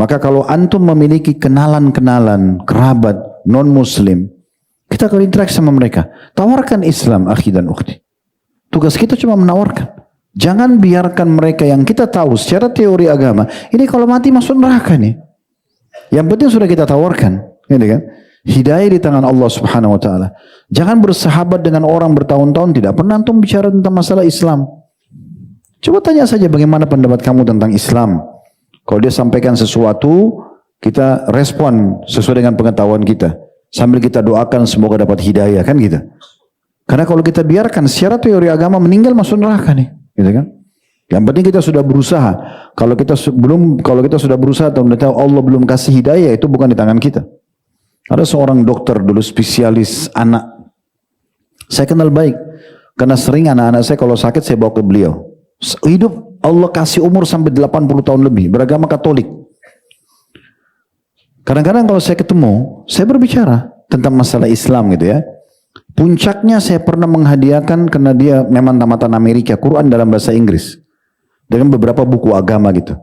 Maka kalau antum memiliki kenalan-kenalan, kerabat, non-muslim, kita kalau interaksi sama mereka, tawarkan Islam, akhi dan ukhti. Tugas kita cuma menawarkan. Jangan biarkan mereka yang kita tahu secara teori agama, ini kalau mati masuk neraka nih. Yang penting sudah kita tawarkan, gitu kan? Hidayah di tangan Allah Subhanahu wa taala. Jangan bersahabat dengan orang bertahun-tahun tidak pernah antum bicara tentang masalah Islam. Coba tanya saja bagaimana pendapat kamu tentang Islam. Kalau dia sampaikan sesuatu, kita respon sesuai dengan pengetahuan kita. Sambil kita doakan semoga dapat hidayah, kan gitu. Karena kalau kita biarkan secara teori agama meninggal masuk neraka nih, gitu kan? Yang penting kita sudah berusaha. Kalau kita sudah berusaha atau tahu Allah belum kasih hidayah, itu bukan di tangan kita. Ada seorang dokter dulu spesialis anak. Saya kenal baik karena sering anak-anak saya kalau sakit saya bawa ke beliau. Hidup Allah kasih umur sampai 80 tahun lebih, beragama Katolik. Kadang-kadang kalau saya ketemu, saya berbicara tentang masalah Islam gitu ya. Puncaknya saya pernah menghadiahkan karena dia memang tamatan Amerika, Quran dalam bahasa Inggris. Dengan beberapa buku agama gitu.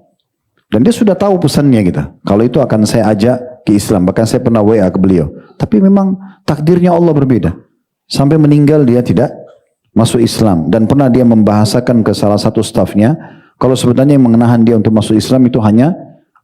Dan dia sudah tahu pesannya gitu. Kalau itu akan saya ajak ke Islam. Bahkan saya pernah WA ke beliau. Tapi memang takdirnya Allah berbeda. Sampai meninggal dia tidak masuk Islam. Dan pernah dia membahasakan ke salah satu stafnya. Kalau sebenarnya yang mengenahan dia untuk masuk Islam itu hanya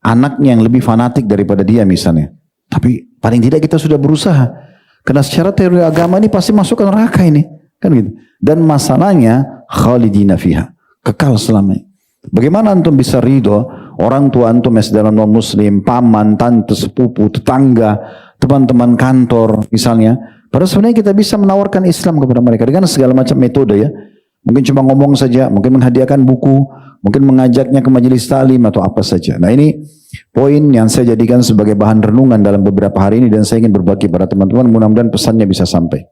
anaknya yang lebih fanatik daripada dia misalnya. Tapi paling tidak kita sudah berusaha. Karena secara teori agama ini pasti masuk ke neraka ini. Kan gitu. Dan masalahnya khalidina fiha. Kekal selamanya. Bagaimana antum bisa ridho orang tua antum yang non muslim, paman, tante, sepupu, tetangga, teman-teman kantor misalnya. Padahal sebenarnya kita bisa menawarkan Islam kepada mereka dengan segala macam metode ya. Mungkin cuma ngomong saja, mungkin menghadiahkan buku, mungkin mengajaknya ke majelis ta'lim atau apa saja. Nah ini poin yang saya jadikan sebagai bahan renungan dalam beberapa hari ini dan saya ingin berbagi pada teman-teman. Mudah-mudahan pesannya bisa sampai.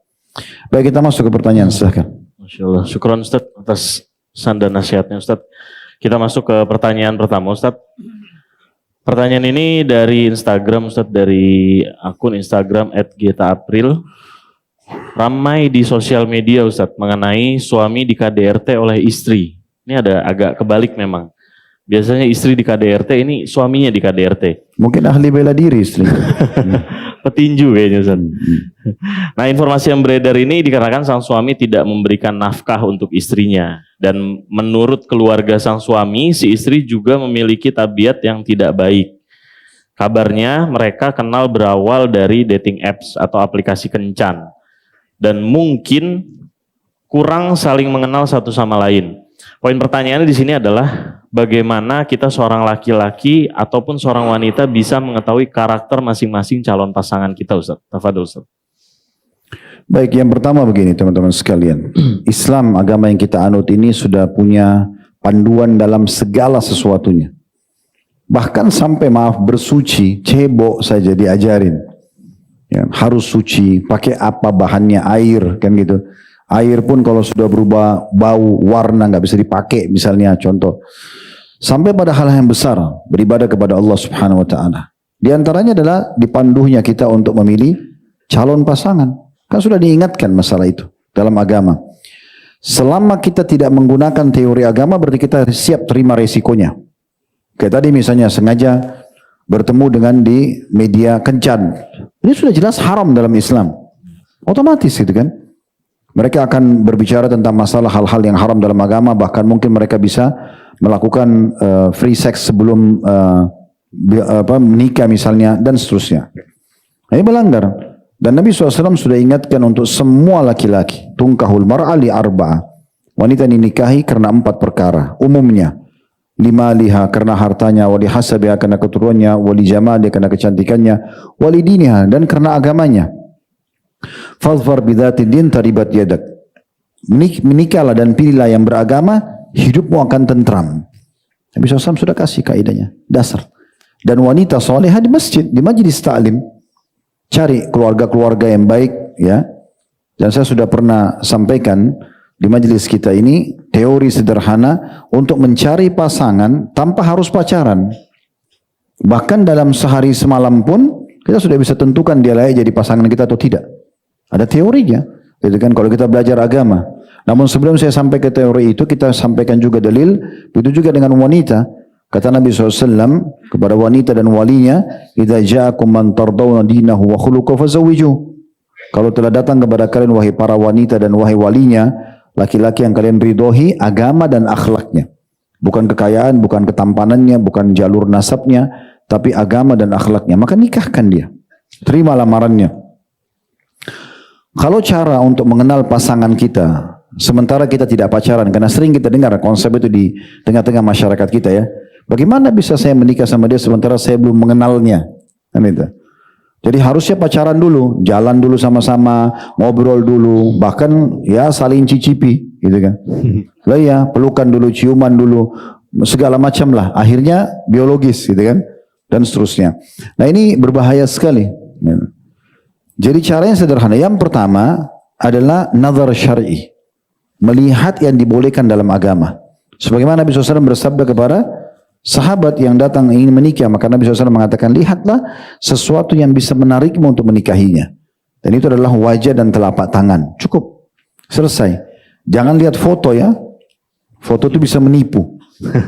Baik, kita masuk ke pertanyaan, silahkan. Masya Allah, syukran Ustaz atas pesan dan nasihatnya Ustaz. Kita masuk ke pertanyaan pertama Ustaz. Pertanyaan ini dari Instagram Ustaz, dari akun Instagram @getapril. Ramai di sosial media Ustaz mengenai suami di KDRT oleh istri. Ini ada agak kebalik memang. Biasanya istri di KDRT, ini suaminya di KDRT. Mungkin ahli bela diri istri. Petinju kayaknya Ustaz. Nah, informasi yang beredar ini dikarenakan sang suami tidak memberikan nafkah untuk istrinya. Dan menurut keluarga sang suami, si istri juga memiliki tabiat yang tidak baik. Kabarnya mereka kenal berawal dari dating apps atau aplikasi kencan. Dan mungkin kurang saling mengenal satu sama lain. Poin pertanyaannya di sini adalah bagaimana kita seorang laki-laki ataupun seorang wanita bisa mengetahui karakter masing-masing calon pasangan kita Ustaz. Tafadhol Ustaz. Baik, yang pertama begini teman-teman sekalian. Islam, agama yang kita anut ini sudah punya panduan dalam segala sesuatunya. Bahkan sampai maaf bersuci, cebok saja diajarin. Ya, harus suci, pakai apa bahannya, air kan gitu. Air pun kalau sudah berubah bau, warna nggak bisa dipakai misalnya contoh. Sampai pada hal yang besar, beribadah kepada Allah Subhanahu wa taala. Di antaranya adalah dipandunya kita untuk memilih calon pasangan. Kan sudah diingatkan masalah itu dalam agama. Selama kita tidak menggunakan teori agama berarti kita siap terima resikonya. Kayak tadi misalnya sengaja bertemu dengan di media kencan. Ini sudah jelas haram dalam Islam. Otomatis gitu kan. Mereka akan berbicara tentang masalah hal-hal yang haram dalam agama. Bahkan mungkin mereka bisa melakukan free sex sebelum menikah misalnya dan seterusnya. Ini melanggar. Dan Nabi SAW sudah ingatkan untuk semua laki-laki. Tungkahul mar'a li arba'a. Wanita dinikahi karena 4 perkara. Umumnya. Limaliha karena hartanya. Wali hasabiha karena keturunannya. Wali jamaliha karena kecantikannya. Wali diniha dan karena agamanya. Fadfar bidhati din taribat yadak. Menikahlah dan pilihlah yang beragama. Hidupmu akan tentram. Nabi SAW sudah kasih kaidahnya. Dasar. Dan wanita salihah di masjid. Di majlis ta'lim. Cari keluarga-keluarga yang baik ya. Dan saya sudah pernah sampaikan di majelis kita ini teori sederhana untuk mencari pasangan tanpa harus pacaran. Bahkan dalam sehari semalam pun kita sudah bisa tentukan dia layak jadi pasangan kita atau tidak. Ada teorinya. Gitu kan kalau kita belajar agama. Namun sebelum saya sampai ke teori itu kita sampaikan juga dalil. Itu juga dengan wanita. Kata Nabi SAW kepada wanita dan walinya, "Idza ja'akum man tardawna dinahu wa khuluquhu fazawwijuh." Kalau telah datang kepada kalian wahai para wanita dan wahai walinya, laki-laki yang kalian ridhoi agama dan akhlaknya. Bukan kekayaan, bukan ketampanannya, bukan jalur nasabnya, tapi agama dan akhlaknya. Maka nikahkan dia. Terima lamarannya. Kalau cara untuk mengenal pasangan kita, sementara kita tidak pacaran, karena sering kita dengar konsep itu di tengah-tengah masyarakat kita ya. Bagaimana bisa saya menikah sama dia sementara saya belum mengenalnya? Kan itu. Jadi harusnya pacaran dulu, jalan dulu sama-sama, ngobrol dulu, bahkan ya saling cicipi, gitu kan. Lah ya, pelukan dulu, ciuman dulu, segala macam lah. Akhirnya biologis, gitu kan, dan seterusnya. Nah ini berbahaya sekali. Jadi caranya sederhana. Yang pertama adalah nazar syar'i, melihat yang dibolehkan dalam agama. Sebagaimana Nabi SAW bersabda kepada sahabat yang datang ingin menikah, maka Nabi SAW mengatakan, lihatlah sesuatu yang bisa menarikmu untuk menikahinya. Dan itu adalah wajah dan telapak tangan. Cukup. Selesai. Jangan lihat foto ya. Foto itu bisa menipu.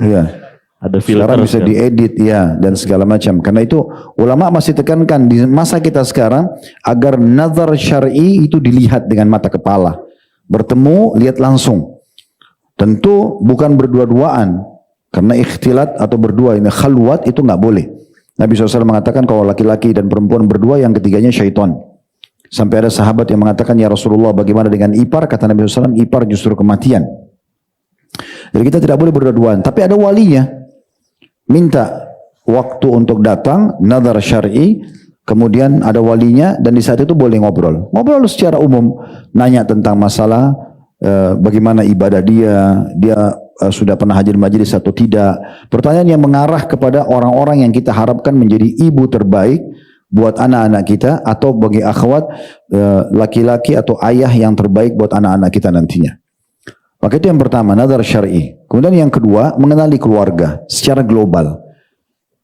Ya. Ada filter. Sekarang bisa diedit ya dan segala macam. Karena itu ulama masih tekankan di masa kita sekarang agar nazar syar'i itu dilihat dengan mata kepala. Bertemu, lihat langsung. Tentu bukan berdua-duaan. Karena ikhtilat atau berdua ini khalwat itu nggak boleh. Nabi SAW mengatakan kalau laki-laki dan perempuan berdua yang ketiganya syaitan. Sampai ada sahabat yang mengatakan ya Rasulullah bagaimana dengan ipar? Kata Nabi SAW ipar justru kematian. Jadi kita tidak boleh berdua-duaan. Tapi ada walinya. Minta waktu untuk datang, nazar syar'i. Kemudian ada walinya dan di saat itu boleh ngobrol. Ngobrol secara umum. Nanya tentang masalah bagaimana ibadah dia sudah pernah hadir majelis atau tidak. Pertanyaan yang mengarah kepada orang-orang yang kita harapkan menjadi ibu terbaik buat anak-anak kita atau bagi akhwat laki-laki atau ayah yang terbaik buat anak-anak kita nantinya. Maka itu yang pertama, nazar syar'i. Kemudian yang kedua, mengenali keluarga secara global.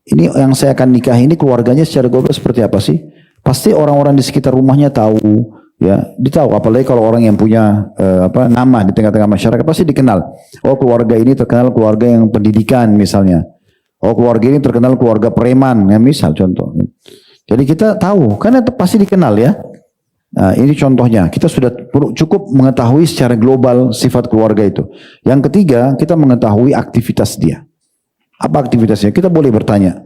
Ini yang saya akan nikah ini keluarganya secara global seperti apa sih? Pasti orang-orang di sekitar rumahnya tahu. Ya, ditahu apalagi kalau orang yang punya nama di tengah-tengah masyarakat pasti dikenal. Oh, keluarga ini terkenal keluarga yang pendidikan misalnya. Oh, keluarga ini terkenal keluarga preman, ya misal contoh. Jadi kita tahu, karena pasti dikenal ya. Nah, ini contohnya. Kita sudah cukup mengetahui secara global sifat keluarga itu. Yang ketiga, kita mengetahui aktivitas dia. Apa aktivitasnya? Kita boleh bertanya.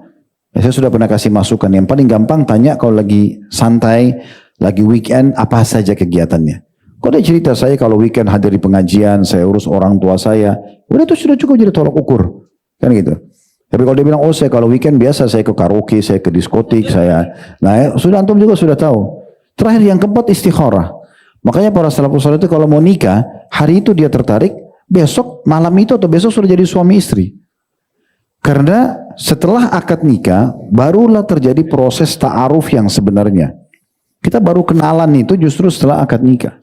Saya sudah pernah kasih masukan. Yang paling gampang tanya kalau lagi santai, lagi weekend, apa saja kegiatannya. Kok dia cerita saya kalau weekend hadir di pengajian, saya urus orang tua saya. Udah itu sudah cukup jadi tolak ukur. Kan gitu. Tapi kalau dia bilang, oh saya kalau weekend biasa saya ke karaoke, saya ke diskotik, saya. Nah sudah antum juga sudah tahu. Terakhir yang keempat istikharah. Makanya para salafus saleh itu kalau mau nikah, hari itu dia tertarik, besok malam itu atau besok sudah jadi suami istri. Karena setelah akad nikah, barulah terjadi proses ta'aruf yang sebenarnya. Kita baru kenalan itu justru setelah akad nikah.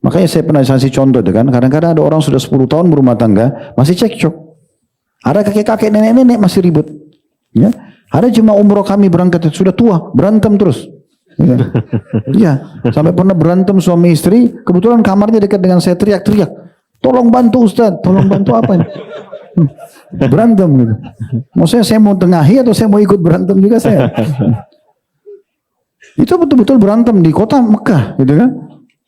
Makanya saya pernah kasih contoh itu kan, kadang-kadang ada orang sudah 10 tahun berumah tangga, masih cekcok. Ada kakek-kakek, nenek-nenek masih ribut. Ya. Ada jemaah umroh kami berangkat, sudah tua, berantem terus. Ya. Ya, sampai pernah berantem suami istri, kebetulan kamarnya dekat dengan saya, teriak-teriak. Tolong bantu Ustaz, tolong bantu apa ini? Berantem gitu. Maksudnya saya mau tengahi atau saya mau ikut berantem juga saya. Itu betul-betul berantem di kota Mekah gitu kan.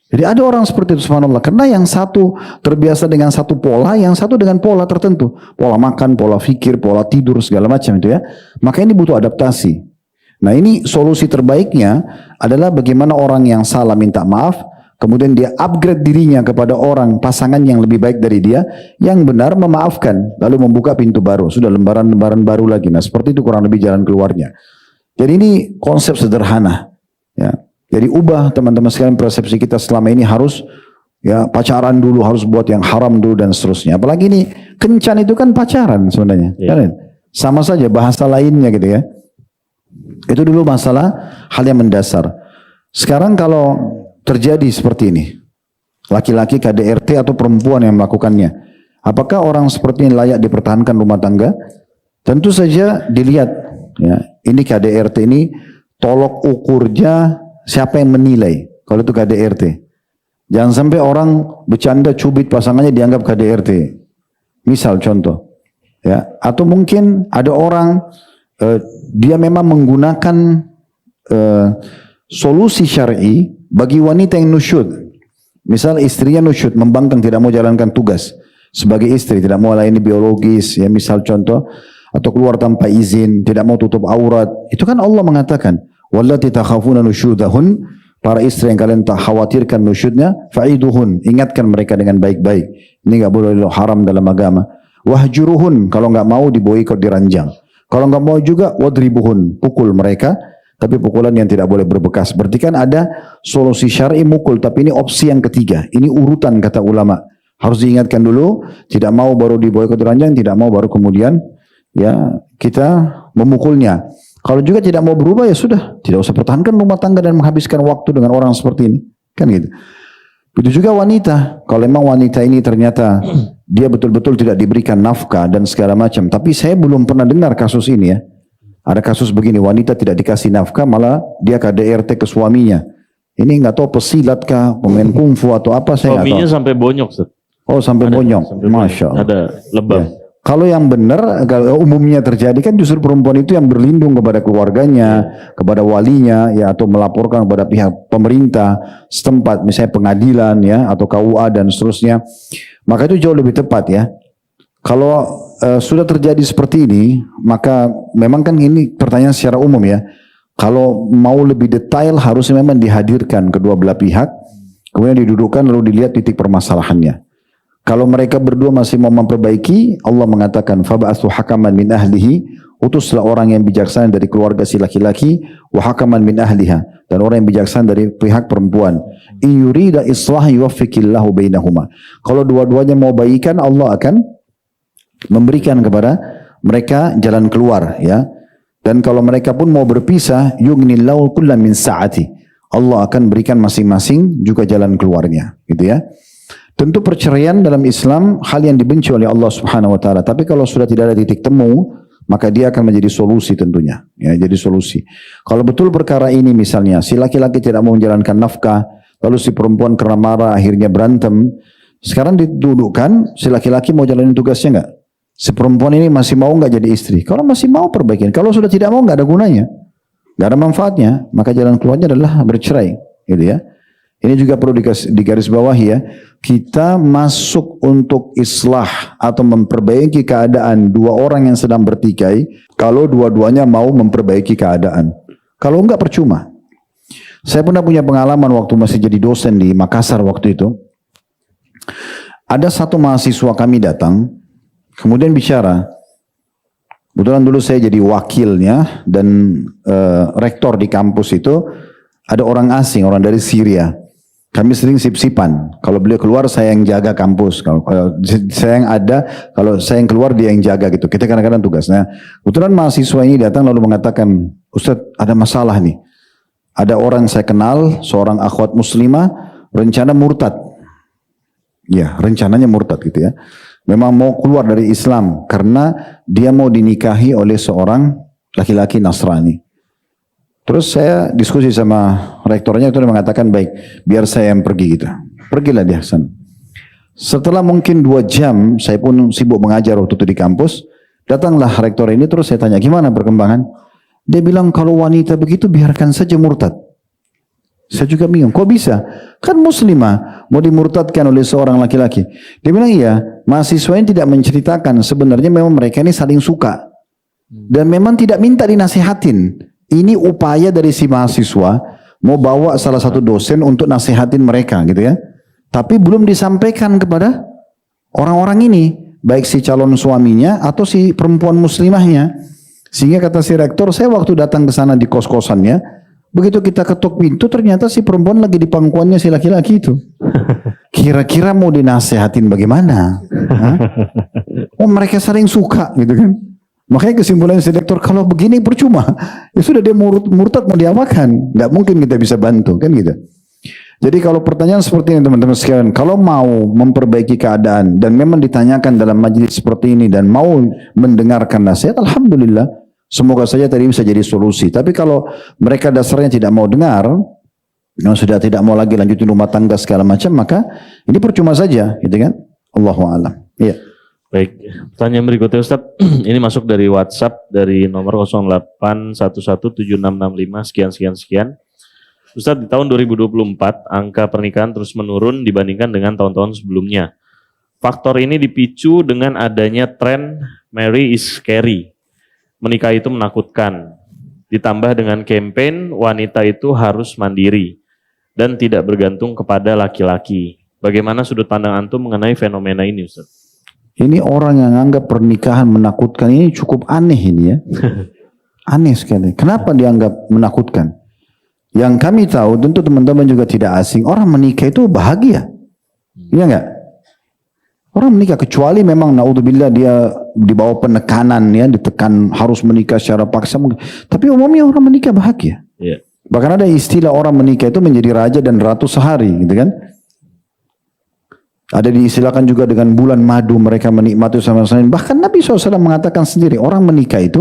Jadi ada orang seperti itu subhanallah. Karena yang satu terbiasa dengan satu pola, yang satu dengan pola tertentu. Pola makan, pola fikir, pola tidur, segala macam itu ya. Maka ini butuh adaptasi. Nah ini solusi terbaiknya adalah bagaimana orang yang salah minta maaf, kemudian dia upgrade dirinya kepada orang pasangan yang lebih baik dari dia, yang benar memaafkan, lalu membuka pintu baru, sudah lembaran-lembaran baru lagi. Nah seperti itu kurang lebih jalan keluarnya. Jadi ini konsep sederhana. Ya. Jadi ubah teman-teman sekalian persepsi kita selama ini harus ya pacaran dulu, harus buat yang haram dulu dan seterusnya. Apalagi ini kencan itu kan pacaran sebenarnya. Ya. Sama saja bahasa lainnya gitu ya. Itu dulu masalah hal yang mendasar. Sekarang kalau terjadi seperti ini, laki-laki KDRT atau perempuan yang melakukannya, apakah orang seperti ini layak dipertahankan rumah tangga? Tentu saja dilihat, ya, ini KDRT ini tolok ukurnya siapa yang menilai. Kalau itu KDRT, jangan sampai orang bercanda cubit pasangannya dianggap KDRT. Misal contoh, Ya, atau mungkin ada orang dia memang menggunakan solusi syar'i bagi wanita yang nusyud. Misal istrinya nusyud, membangkang, tidak mau jalankan tugas sebagai istri, tidak mau layani biologis, ya misal contoh, atau keluar tanpa izin, tidak mau tutup aurat. Itu kan Allah mengatakan, wallati takhafuna nusyudahun, para istri yang kalian tak khawatirkan nusyudnya, fa'iduhun, ingatkan mereka dengan baik-baik. Ini enggak boleh, haram dalam agama. Wahjuruhun, kalau enggak mau diboikot, diranjang. Kalau enggak mau juga wadribuhun, pukul mereka, tapi pukulan yang tidak boleh berbekas. Berarti kan ada solusi syar'i mukul, tapi ini opsi yang ketiga. Ini urutan kata ulama. Harus diingatkan dulu, tidak mau baru diboikot, diranjang, tidak mau baru kemudian ya kita memukulnya. Kalau juga tidak mau berubah ya sudah, tidak usah pertahankan rumah tangga dan menghabiskan waktu dengan orang seperti ini. Kan gitu. Begitu juga wanita, kalau memang wanita ini ternyata dia betul-betul tidak diberikan nafkah dan segala macam. Tapi saya belum pernah dengar kasus ini ya. Ada kasus begini, wanita tidak dikasih nafkah, malah dia KDRT ke suaminya. Ini nggak tahu pesilat kah, pemain kungfu atau apa, saya nggak tahu. Suaminya sampai bonyok, Ustaz. Oh sampai bonyok, Masya Allah. Ada lebam. Ya. Kalau yang benar, kalau umumnya terjadi kan justru perempuan itu yang berlindung kepada keluarganya, kepada walinya, ya atau melaporkan kepada pihak pemerintah setempat, misalnya pengadilan ya atau KUA dan seterusnya. Maka itu jauh lebih tepat ya. Kalau sudah terjadi seperti ini, maka memang kan ini pertanyaan secara umum ya. Kalau mau lebih detail harusnya memang dihadirkan kedua belah pihak, kemudian didudukkan lalu dilihat titik permasalahannya. Kalau mereka berdua masih mau memperbaiki, Allah mengatakan fab'atsu hakaman min ahlihi, utuslah orang yang bijaksana dari keluarga si laki-laki, wa hakaman min ahliha, dan orang yang bijaksana dari pihak perempuan. In yurida islah yuwaffiqillahu bainahuma. Kalau dua-duanya mau baikan, Allah akan memberikan kepada mereka jalan keluar ya. Dan kalau mereka pun mau berpisah, yughnillahu kullam min sa'ati. Allah akan berikan masing-masing juga jalan keluarnya, gitu ya. Tentu perceraian dalam Islam hal yang dibenci oleh Allah Subhanahu wa taala, tapi kalau sudah tidak ada titik temu, maka dia akan menjadi solusi tentunya, ya, jadi solusi. Kalau betul perkara ini misalnya si laki-laki tidak mau menjalankan nafkah, lalu si perempuan karena marah akhirnya berantem, sekarang didudukkan si laki-laki mau jalanin tugasnya enggak? Si perempuan ini masih mau enggak jadi istri? Kalau masih mau perbaikin, kalau sudah tidak mau enggak ada gunanya, enggak ada manfaatnya, maka jalan keluarnya adalah bercerai, gitu ya. Ini juga perlu digarisbawahi ya. Kita masuk untuk islah atau memperbaiki keadaan dua orang yang sedang bertikai kalau dua-duanya mau memperbaiki keadaan. Kalau enggak percuma. Saya pernah punya pengalaman waktu masih jadi dosen di Makassar waktu itu. Ada satu mahasiswa kami datang, kemudian bicara. Kebetulan dulu saya jadi wakilnya dan rektor di kampus itu ada orang asing, orang dari Syria. Kami sering sip-sipan. Kalau beliau keluar, saya yang jaga kampus. Kalau saya yang ada, kalau saya yang keluar, dia yang jaga gitu. Kita kadang-kadang tugasnya. Kebetulan mahasiswa ini datang lalu mengatakan, Ustadz ada masalah nih. Ada orang saya kenal, seorang akhwat muslimah, rencana murtad. Ya, rencananya murtad gitu ya. Memang mau keluar dari Islam karena dia mau dinikahi oleh seorang laki-laki Nasrani. Terus saya diskusi sama rektornya, itu dia mengatakan baik, biar saya yang pergi gitu. Pergilah dia sana. Setelah mungkin 2 jam, saya pun sibuk mengajar waktu itu di kampus. Datanglah rektor ini, terus saya tanya gimana perkembangan. Dia bilang kalau wanita begitu biarkan saja murtad. Saya juga bingung, kok bisa? Kan muslimah mau dimurtadkan oleh seorang laki-laki. Dia bilang iya, mahasiswa ini tidak menceritakan sebenarnya memang mereka ini saling suka dan memang tidak minta dinasihatin. Ini upaya dari si mahasiswa mau bawa salah satu dosen untuk nasihatin mereka gitu ya. Tapi belum disampaikan kepada orang-orang ini, baik si calon suaminya atau si perempuan muslimahnya. Sehingga kata si rektor, saya waktu datang ke sana di kos-kosannya, begitu kita ketuk pintu ternyata si perempuan lagi di pangkuannya si laki-laki itu. Kira-kira mau dinasihatin bagaimana? Oh mereka saling suka gitu kan. Makanya kesimpulan si rektor, kalau begini percuma. Ya sudah dia murtad mau diapakan? Nggak mungkin kita bisa bantu kan gitu. Jadi kalau pertanyaan seperti ini teman-teman sekalian, kalau mau memperbaiki keadaan dan memang ditanyakan dalam majelis seperti ini dan mau mendengarkan nasihat, alhamdulillah, semoga saja tadi bisa jadi solusi. Tapi kalau mereka dasarnya tidak mau dengar, sudah tidak mau lagi lanjutin rumah tangga segala macam, maka ini percuma saja, gitu kan? Allahu a'lam. Iya. Baik, pertanyaan berikutnya Ustadz, ini masuk dari WhatsApp dari nomor 08117665 sekian. Ustadz, di tahun 2024 angka pernikahan terus menurun dibandingkan dengan tahun-tahun sebelumnya. Faktor ini dipicu dengan adanya tren marry is scary. Menikah itu menakutkan. Ditambah dengan campaign wanita itu harus mandiri dan tidak bergantung kepada laki-laki. Bagaimana sudut pandang antum mengenai fenomena ini, Ustadz? Ini orang yang anggap pernikahan menakutkan ini cukup aneh ini ya. Aneh sekali. Kenapa dianggap menakutkan? Yang kami tahu, tentu teman-teman juga tidak asing, orang menikah itu bahagia. Iya enggak? Orang menikah kecuali memang naudzubillah dia dibawa penekanan ya, ditekan harus menikah secara paksa. Tapi umumnya orang menikah bahagia. Yeah. Bahkan ada istilah orang menikah itu menjadi raja dan ratu sehari, gitu kan? Ada diistilahkan juga dengan bulan madu, mereka menikmati sama-sama. Bahkan Nabi SAW mengatakan sendiri, orang menikah itu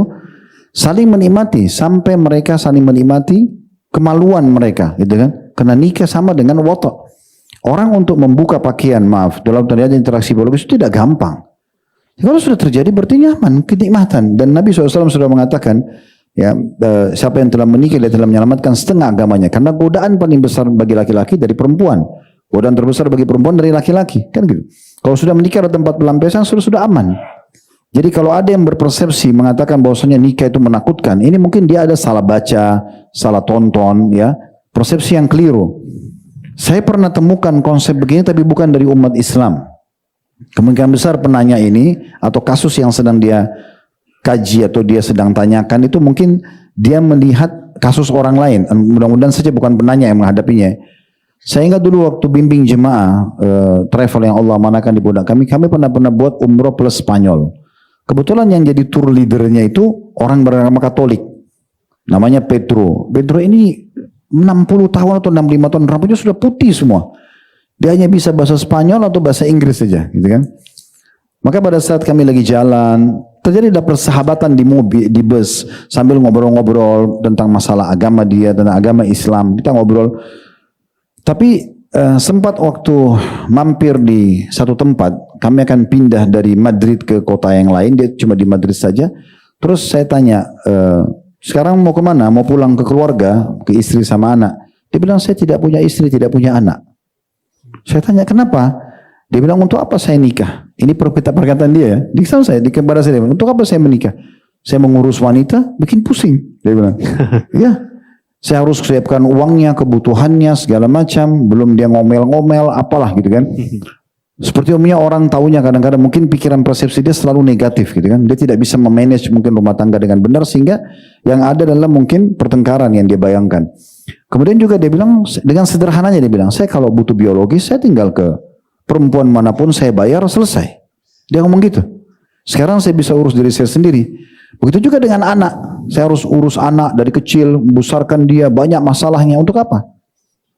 saling menikmati sampai mereka saling menikmati kemaluan mereka, gitu kan? Karena nikah sama dengan watak. Orang untuk membuka pakaian, maaf, dalam terjadi interaksi biologis itu tidak gampang. Kalau sudah terjadi berarti nyaman, kenikmatan. Dan Nabi SAW sudah mengatakan, ya, siapa yang telah menikah dia telah menyelamatkan setengah agamanya. Karena godaan paling besar bagi laki-laki dari perempuan. Godaan terbesar bagi perempuan dari laki-laki, kan gitu. Kalau sudah menikah ada tempat pelampiasan sudah aman. Jadi kalau ada yang berpersepsi mengatakan bahwasanya nikah itu menakutkan, ini mungkin dia ada salah baca, salah tonton, ya, persepsi yang keliru. Saya pernah temukan konsep begini tapi bukan dari umat Islam. Kemungkinan besar penanya ini atau kasus yang sedang dia kaji atau dia sedang tanyakan itu mungkin dia melihat kasus orang lain. Mudah-mudahan saja bukan penanya yang menghadapinya. Saya ingat dulu waktu bimbing jemaah travel yang Allah manakan di pundak kami pernah buat umroh plus Spanyol. Kebetulan yang jadi tour leadernya itu orang beragama Katolik. Namanya Pedro. Pedro ini 60 tahun atau 65 tahun, rambutnya sudah putih semua. Dia hanya bisa bahasa Spanyol atau bahasa Inggris saja, gitu kan. Maka pada saat kami lagi jalan, terjadi persahabatan di mobil, di bus, sambil ngobrol-ngobrol tentang masalah agama dia, tentang agama Islam. Kita ngobrol. Tapi sempat waktu mampir di satu tempat, kami akan pindah dari Madrid ke kota yang lain, dia cuma di Madrid saja. Terus saya tanya, sekarang mau kemana? Mau pulang ke keluarga, ke istri sama anak. Dia bilang, saya tidak punya istri, tidak punya anak. Saya tanya, kenapa? Dia bilang, untuk apa saya nikah? Ini perkataan dia ya. Di sana saya, kepada saya, untuk apa saya menikah? Saya mengurus wanita, bikin pusing. Dia bilang, ya. Saya harus siapkan uangnya, kebutuhannya, segala macam. Belum dia ngomel-ngomel, apalah gitu kan. Seperti umumnya orang taunya kadang-kadang mungkin pikiran persepsi dia selalu negatif gitu kan. Dia tidak bisa memanage mungkin rumah tangga dengan benar sehingga yang ada adalah mungkin pertengkaran yang dia bayangkan. Kemudian juga dia bilang, dengan sederhananya dia bilang, saya kalau butuh biologis saya tinggal ke perempuan manapun saya bayar selesai. Dia ngomong gitu. Sekarang saya bisa urus diri saya sendiri. Begitu juga dengan anak. Saya harus urus anak dari kecil, membesarkan dia, banyak masalahnya. Untuk apa?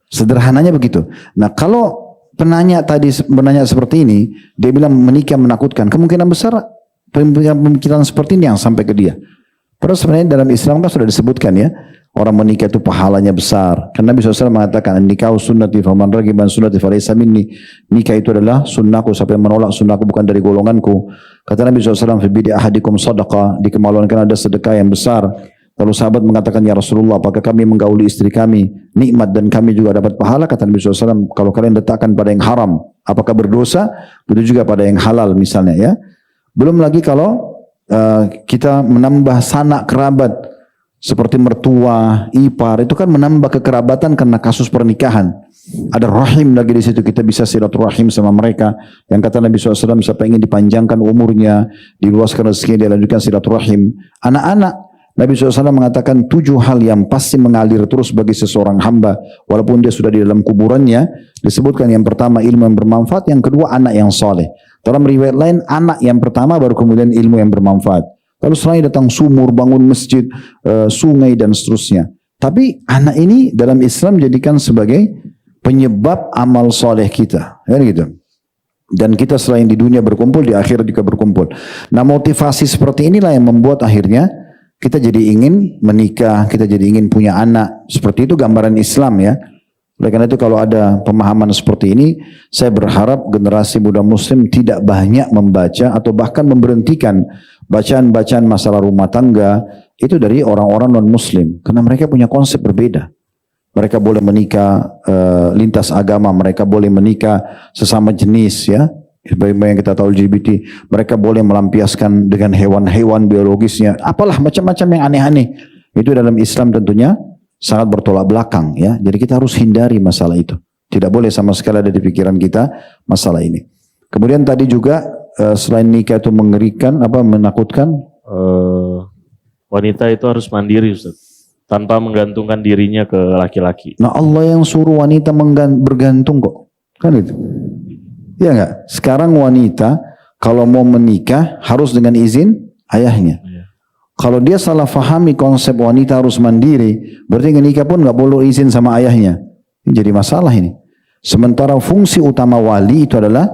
Sederhananya begitu. Nah kalau penanya tadi menanya seperti ini, dia bilang menikah menakutkan. Kemungkinan besar pemikiran seperti ini yang sampai ke dia. Padahal sebenarnya dalam Islam kan sudah disebutkan ya, orang menikah itu pahalanya besar. Karena Nabi SAW mengatakan, nikah sunnati faman ragiban sunnati falaysa minni. Nikah itu adalah sunnahku, siapa yang menolak sunnahku bukan dari golonganku. Kata Nabi SAW, fi bidi ahadikum sadaqah, di kemaluan kan ada sedekah yang besar. Lalu sahabat mengatakan, ya Rasulullah, apakah kami menggauli istri kami nikmat dan kami juga dapat pahala? Kata Nabi SAW, kalau kalian letakkan pada yang haram, apakah berdosa? Begitu juga pada yang halal misalnya ya. Belum lagi kalau kita menambah sanak kerabat seperti mertua, ipar, itu kan menambah kekerabatan karena kasus pernikahan. Ada rahim lagi di situ, kita bisa silaturahim sama mereka. Yang kata Nabi SAW, siapa ingin dipanjangkan umurnya, diluaskan rezekinya, dia lanjutkan silaturahim. Anak-anak, Nabi SAW mengatakan 7 hal yang pasti mengalir terus bagi seseorang hamba, walaupun dia sudah di dalam kuburannya. Disebutkan yang pertama ilmu yang bermanfaat, yang kedua anak yang soleh. Dalam riwayat lain anak yang pertama, baru kemudian ilmu yang bermanfaat. Lalu selanjutnya datang sumur, bangun masjid, sungai dan seterusnya. Tapi anak ini dalam Islam jadikan sebagai penyebab amal soleh kita, ya gitu. Dan kita selain di dunia berkumpul, di akhirat juga berkumpul. Nah motivasi seperti inilah yang membuat akhirnya kita jadi ingin menikah, kita jadi ingin punya anak. Seperti itu gambaran Islam ya. Oleh karena itu kalau ada pemahaman seperti ini, saya berharap generasi muda muslim tidak banyak membaca atau bahkan memberhentikan bacaan-bacaan masalah rumah tangga itu dari orang-orang non-muslim. Karena mereka punya konsep berbeda. Mereka boleh menikah lintas agama, mereka boleh menikah sesama jenis ya. Sebagai yang kita tahu LGBT, mereka boleh melampiaskan dengan hewan-hewan biologisnya. Apalah macam-macam yang aneh-aneh. Itu dalam Islam tentunya sangat bertolak belakang ya. Jadi kita harus hindari masalah itu. Tidak boleh sama sekali ada di pikiran kita masalah ini. Kemudian tadi juga selain nikah itu mengerikan, menakutkan. Wanita itu harus mandiri, Ustaz, tanpa menggantungkan dirinya ke laki-laki. Nah Allah yang suruh wanita bergantung kok, kan itu? Ya enggak? Sekarang wanita kalau mau menikah harus dengan izin ayahnya. Kalau dia salah fahami konsep wanita harus mandiri, berarti nikah pun nggak boleh izin sama ayahnya. Ini jadi masalah ini. Sementara fungsi utama wali itu adalah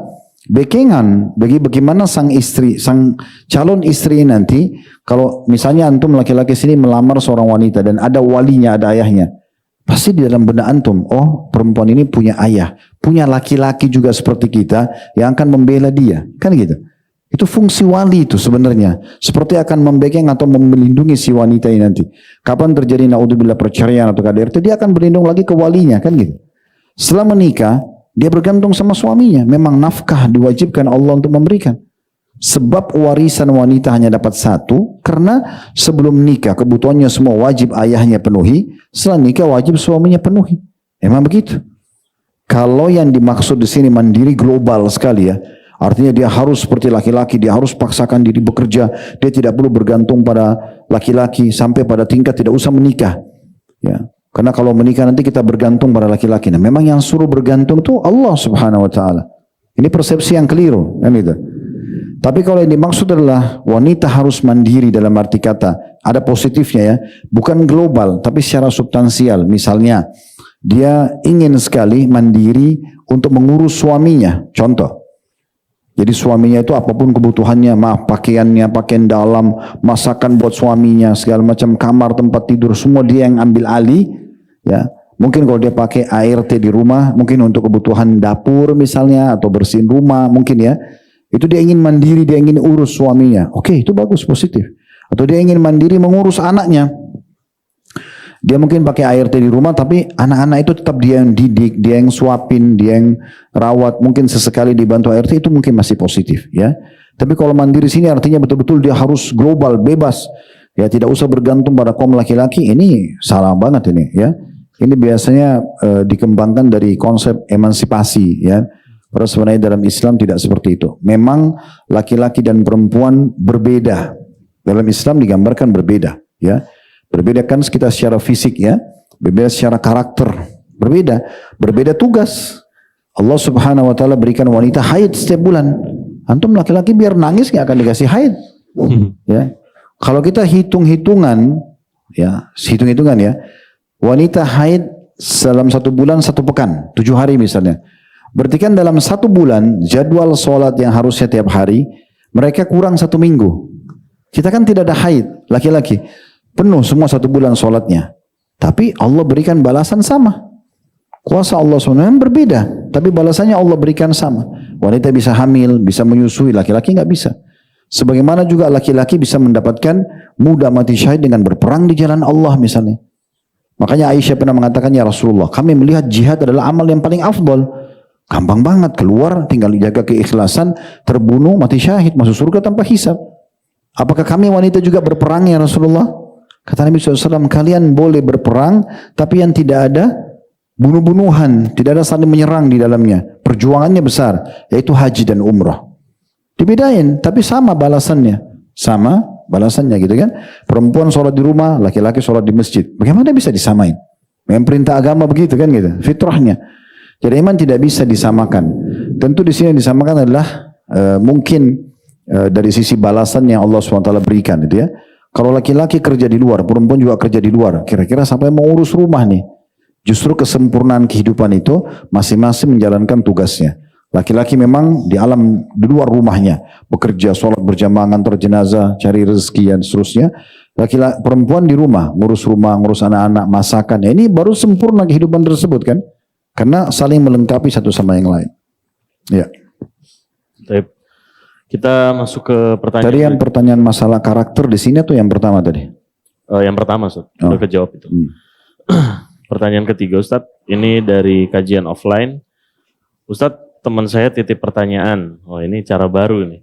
backingan bagaimana sang calon istri nanti, kalau misalnya antum laki-laki sini melamar seorang wanita dan ada walinya, ada ayahnya, pasti di dalam benak antum, oh perempuan ini punya ayah, punya laki-laki juga seperti kita yang akan membela dia, kan gitu. Itu fungsi wali itu sebenarnya. Seperti akan membacking atau melindungi si wanita ini nanti. Kapan terjadi naudzubillah perceraian atau KDRT, dia akan berlindung lagi ke walinya, kan gitu. Setelah menikah, dia bergantung sama suaminya. Memang nafkah diwajibkan Allah untuk memberikan. Sebab warisan wanita hanya dapat satu, karena sebelum nikah kebutuhannya semua wajib ayahnya penuhi, setelah nikah wajib suaminya penuhi. Emang begitu. Kalau yang dimaksud di sini mandiri global sekali ya. Artinya dia harus seperti laki-laki, dia harus paksakan diri bekerja, dia tidak perlu bergantung pada laki-laki sampai pada tingkat tidak usah menikah. Ya, karena kalau menikah nanti kita bergantung pada laki-laki. Nah, memang yang suruh bergantung itu Allah Subhanahu wa taala. Ini persepsi yang keliru, kan itu. Tapi kalau yang dimaksud adalah wanita harus mandiri dalam arti kata, ada positifnya ya, bukan global tapi secara substansial. Misalnya, dia ingin sekali mandiri untuk mengurus suaminya. Contoh, jadi suaminya itu apapun kebutuhannya, pakaiannya, pakaian dalam, masakan buat suaminya, segala macam kamar, tempat tidur, semua dia yang ambil alih. Ya, mungkin kalau dia pakai ART di rumah, mungkin untuk kebutuhan dapur misalnya, atau bersihin rumah, mungkin ya. Itu dia ingin mandiri, dia ingin urus suaminya. Oke, itu bagus, positif. Atau dia ingin mandiri mengurus anaknya. Dia mungkin pakai ART di rumah, tapi anak-anak itu tetap dia yang didik, dia yang suapin, dia yang rawat. Mungkin sesekali dibantu ART, itu mungkin masih positif, ya. Tapi kalau mandiri sini artinya betul-betul dia harus global, bebas, ya, tidak usah bergantung pada kaum laki-laki. Ini salah banget ini, ya. Ini biasanya dikembangkan dari konsep emansipasi, ya. Padahal sebenarnya dalam Islam tidak seperti itu. Memang laki-laki dan perempuan berbeda. Dalam Islam digambarkan berbeda, ya. Berbeda kan kita secara fisik ya, berbeda secara karakter, berbeda tugas. Allah Subhanahu wa taala berikan wanita haid setiap bulan. Antum laki-laki biar nangis nggak akan dikasih haid. Ya. Kalau kita hitung-hitungan ya, wanita haid dalam 1 bulan 1 pekan, 7 hari misalnya. Berarti kan dalam 1 bulan jadwal sholat yang harusnya tiap hari, mereka kurang 1 minggu. Kita kan tidak ada haid, laki-laki. Penuh semua 1 bulan sholatnya. Tapi Allah berikan balasan sama. Kuasa Allah SWT berbeda. Tapi balasannya Allah berikan sama. Wanita bisa hamil, bisa menyusui. Laki-laki nggak bisa. Sebagaimana juga laki-laki bisa mendapatkan muda mati syahid dengan berperang di jalan Allah misalnya. Makanya Aisyah pernah mengatakan, ya Rasulullah, kami melihat jihad adalah amal yang paling afdal. Gampang banget, keluar, tinggal dijaga keikhlasan, terbunuh, mati syahid, masuk surga tanpa hisab. Apakah kami wanita juga berperang ya Rasulullah? Kata Nabi SAW, kalian boleh berperang, tapi yang tidak ada bunuh-bunuhan, tidak ada saling menyerang di dalamnya. Perjuangannya besar, yaitu haji dan umrah. Dibedain, tapi sama balasannya. Sama balasannya gitu kan. Perempuan sholat di rumah, laki-laki sholat di masjid. Bagaimana bisa disamain? Memang perintah agama begitu kan gitu, fitrahnya. Jadi iman tidak bisa disamakan. Tentu di sini disamakan adalah mungkin dari sisi balasan yang Allah SWT berikan gitu ya. Kalau laki-laki kerja di luar, perempuan juga kerja di luar, kira-kira sampai mau urus rumah nih. Justru kesempurnaan kehidupan itu masing-masing menjalankan tugasnya. Laki-laki memang di luar rumahnya, bekerja, sholat berjamaah, antar jenazah, cari rezeki dan seterusnya. Perempuan di rumah, ngurus anak-anak, masakan. Ini baru sempurna kehidupan tersebut kan. Karena saling melengkapi satu sama yang lain. Ya. Baik. Kita masuk ke pertanyaan. Tadi yang pertanyaan masalah karakter di sini tuh yang pertama tadi. Yang pertama, Ustaz. Udah kejawab itu. Pertanyaan ketiga, Ustaz. Ini dari kajian offline. Ustaz, teman saya titip pertanyaan. Oh, ini cara baru nih.